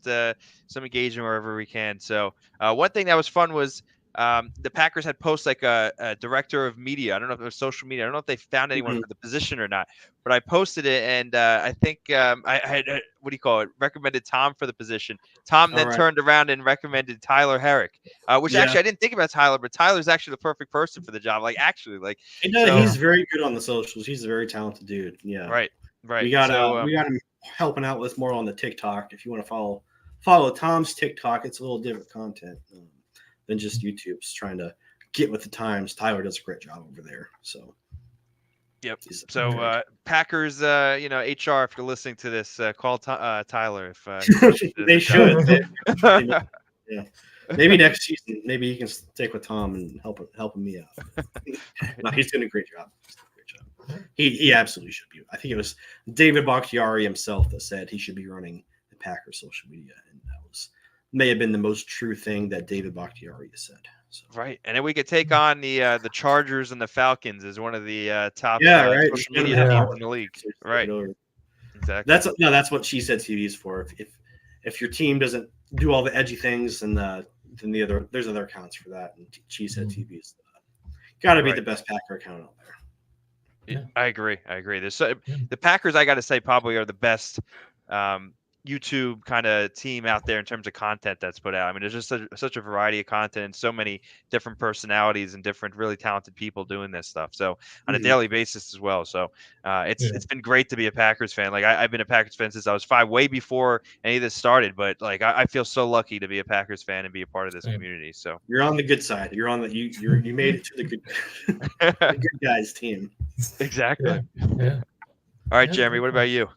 some engagement wherever we can. So one thing that was fun was the Packers had posts like a director of media. I don't know if it was social media. I don't know if they found anyone for the position or not, but I posted it, and I think I had recommended Tom for the position. Tom then turned around and recommended Tyler Herrick, which actually I didn't think about Tyler, but Tyler's actually the perfect person for the job. He's very good on the socials. He's a very talented dude. Yeah, right. We got him helping out with more on the TikTok. If you want to follow Tom's TikTok, it's a little different content than just YouTube's trying to get with the times. Tyler does a great job over there. So, yep. So Packers, HR, if you're listening to this, call Tyler. If they should. Yeah. Maybe next season, maybe he can stick with Tom and helping me out. No, he's doing a great job. He absolutely should be. I think it was David Bakhtiari himself that said he should be running the Packers social media, and that may have been the most true thing that David Bakhtiari has said. So. Right, and then we could take on the Chargers and the Falcons as one of the top social media teams in the league. Right, exactly. That's what She Said TV is for. If your team doesn't do all the edgy things, and then there's other accounts for that, and She Said TV is got to be the best Packer account out there. Yeah. I agree. There's the Packers, I got to say, probably are the best YouTube kind of team out there in terms of content that's put out. I mean, there's just such a variety of content and so many different personalities and different really talented people doing this stuff. So on a daily basis as well. So it's been great to be a Packers fan. Like I've been a Packers fan since I was 5, way before any of this started. But like I feel so lucky to be a Packers fan and be a part of this community. So you're on the good side. You're on you made it to the good, the good guys team. Exactly. Yeah. All right, Jeremy. What about you?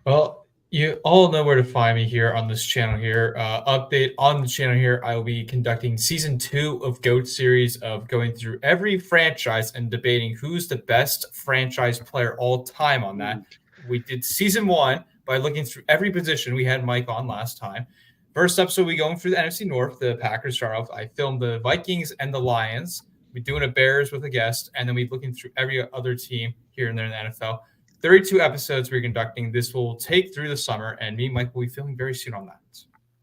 Well, you all know where to find me here on this channel here. Update on the channel here. I will be conducting season 2 of GOAT series of going through every franchise and debating who's the best franchise player all time on that. We did season 1 by looking through every position. We had Mike on last time. First episode, we going through the NFC North. The Packers start off. I filmed the Vikings and the Lions. We're doing a Bears with a guest, and then we're looking through every other team here and there in the NFL. 32 episodes we're conducting. This will take through the summer, and me and Mike will be filming very soon on that.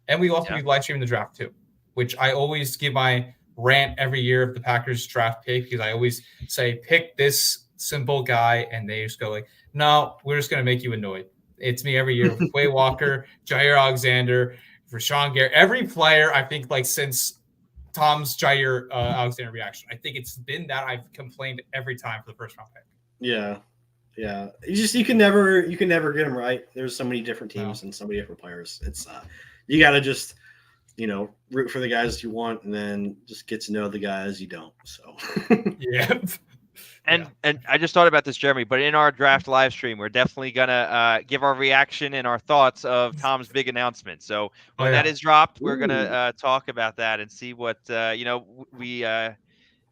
And we also be live streaming the draft too, which I always give my rant every year of the Packers draft pick, because I always say, pick this simple guy, and they just go like, no, we're just going to make you annoyed. It's me every year with Quay Walker, Jair Alexander, Rashawn Gary, every player, I think, like since Tom's Jair Alexander reaction. I think it's been that I've complained every time for the first round pick. Yeah. Yeah, you can never get them right. There's so many different teams and so many different players. It's you got to just root for the guys you want, and then just get to know the guys you don't. So And I just thought about this, Jeremy, but in our draft live stream, we're definitely gonna give our reaction and our thoughts of Tom's big announcement. So when that is dropped, we're gonna talk about that and see what we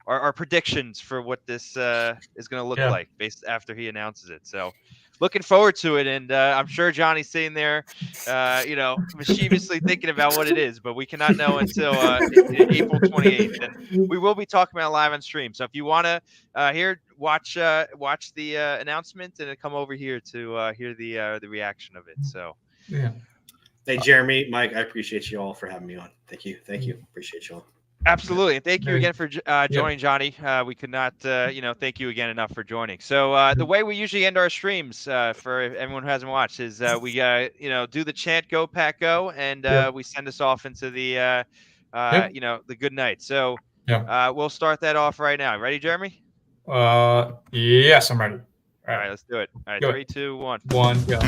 our predictions for what this is going to look like based after he announces it. So looking forward to it. And I'm sure Johnny's sitting there, mischievously thinking about what it is, but we cannot know until April 28th. And we will be talking about live on stream. So if you want to watch the announcement and come over here to hear the reaction of it. So, Hey, Jeremy, Mike, I appreciate you all for having me on. Thank you. Appreciate you all. Absolutely. And thank you again for joining, Johnny. We could not, thank you again enough for joining. So the way we usually end our streams for everyone who hasn't watched is we, do the chant, go Pack Go, and we send us off into the, the good night. So we'll start that off right now. Ready, Jeremy? Yes, I'm ready. All right, let's do it. All right, go 3, 2, 1. Go.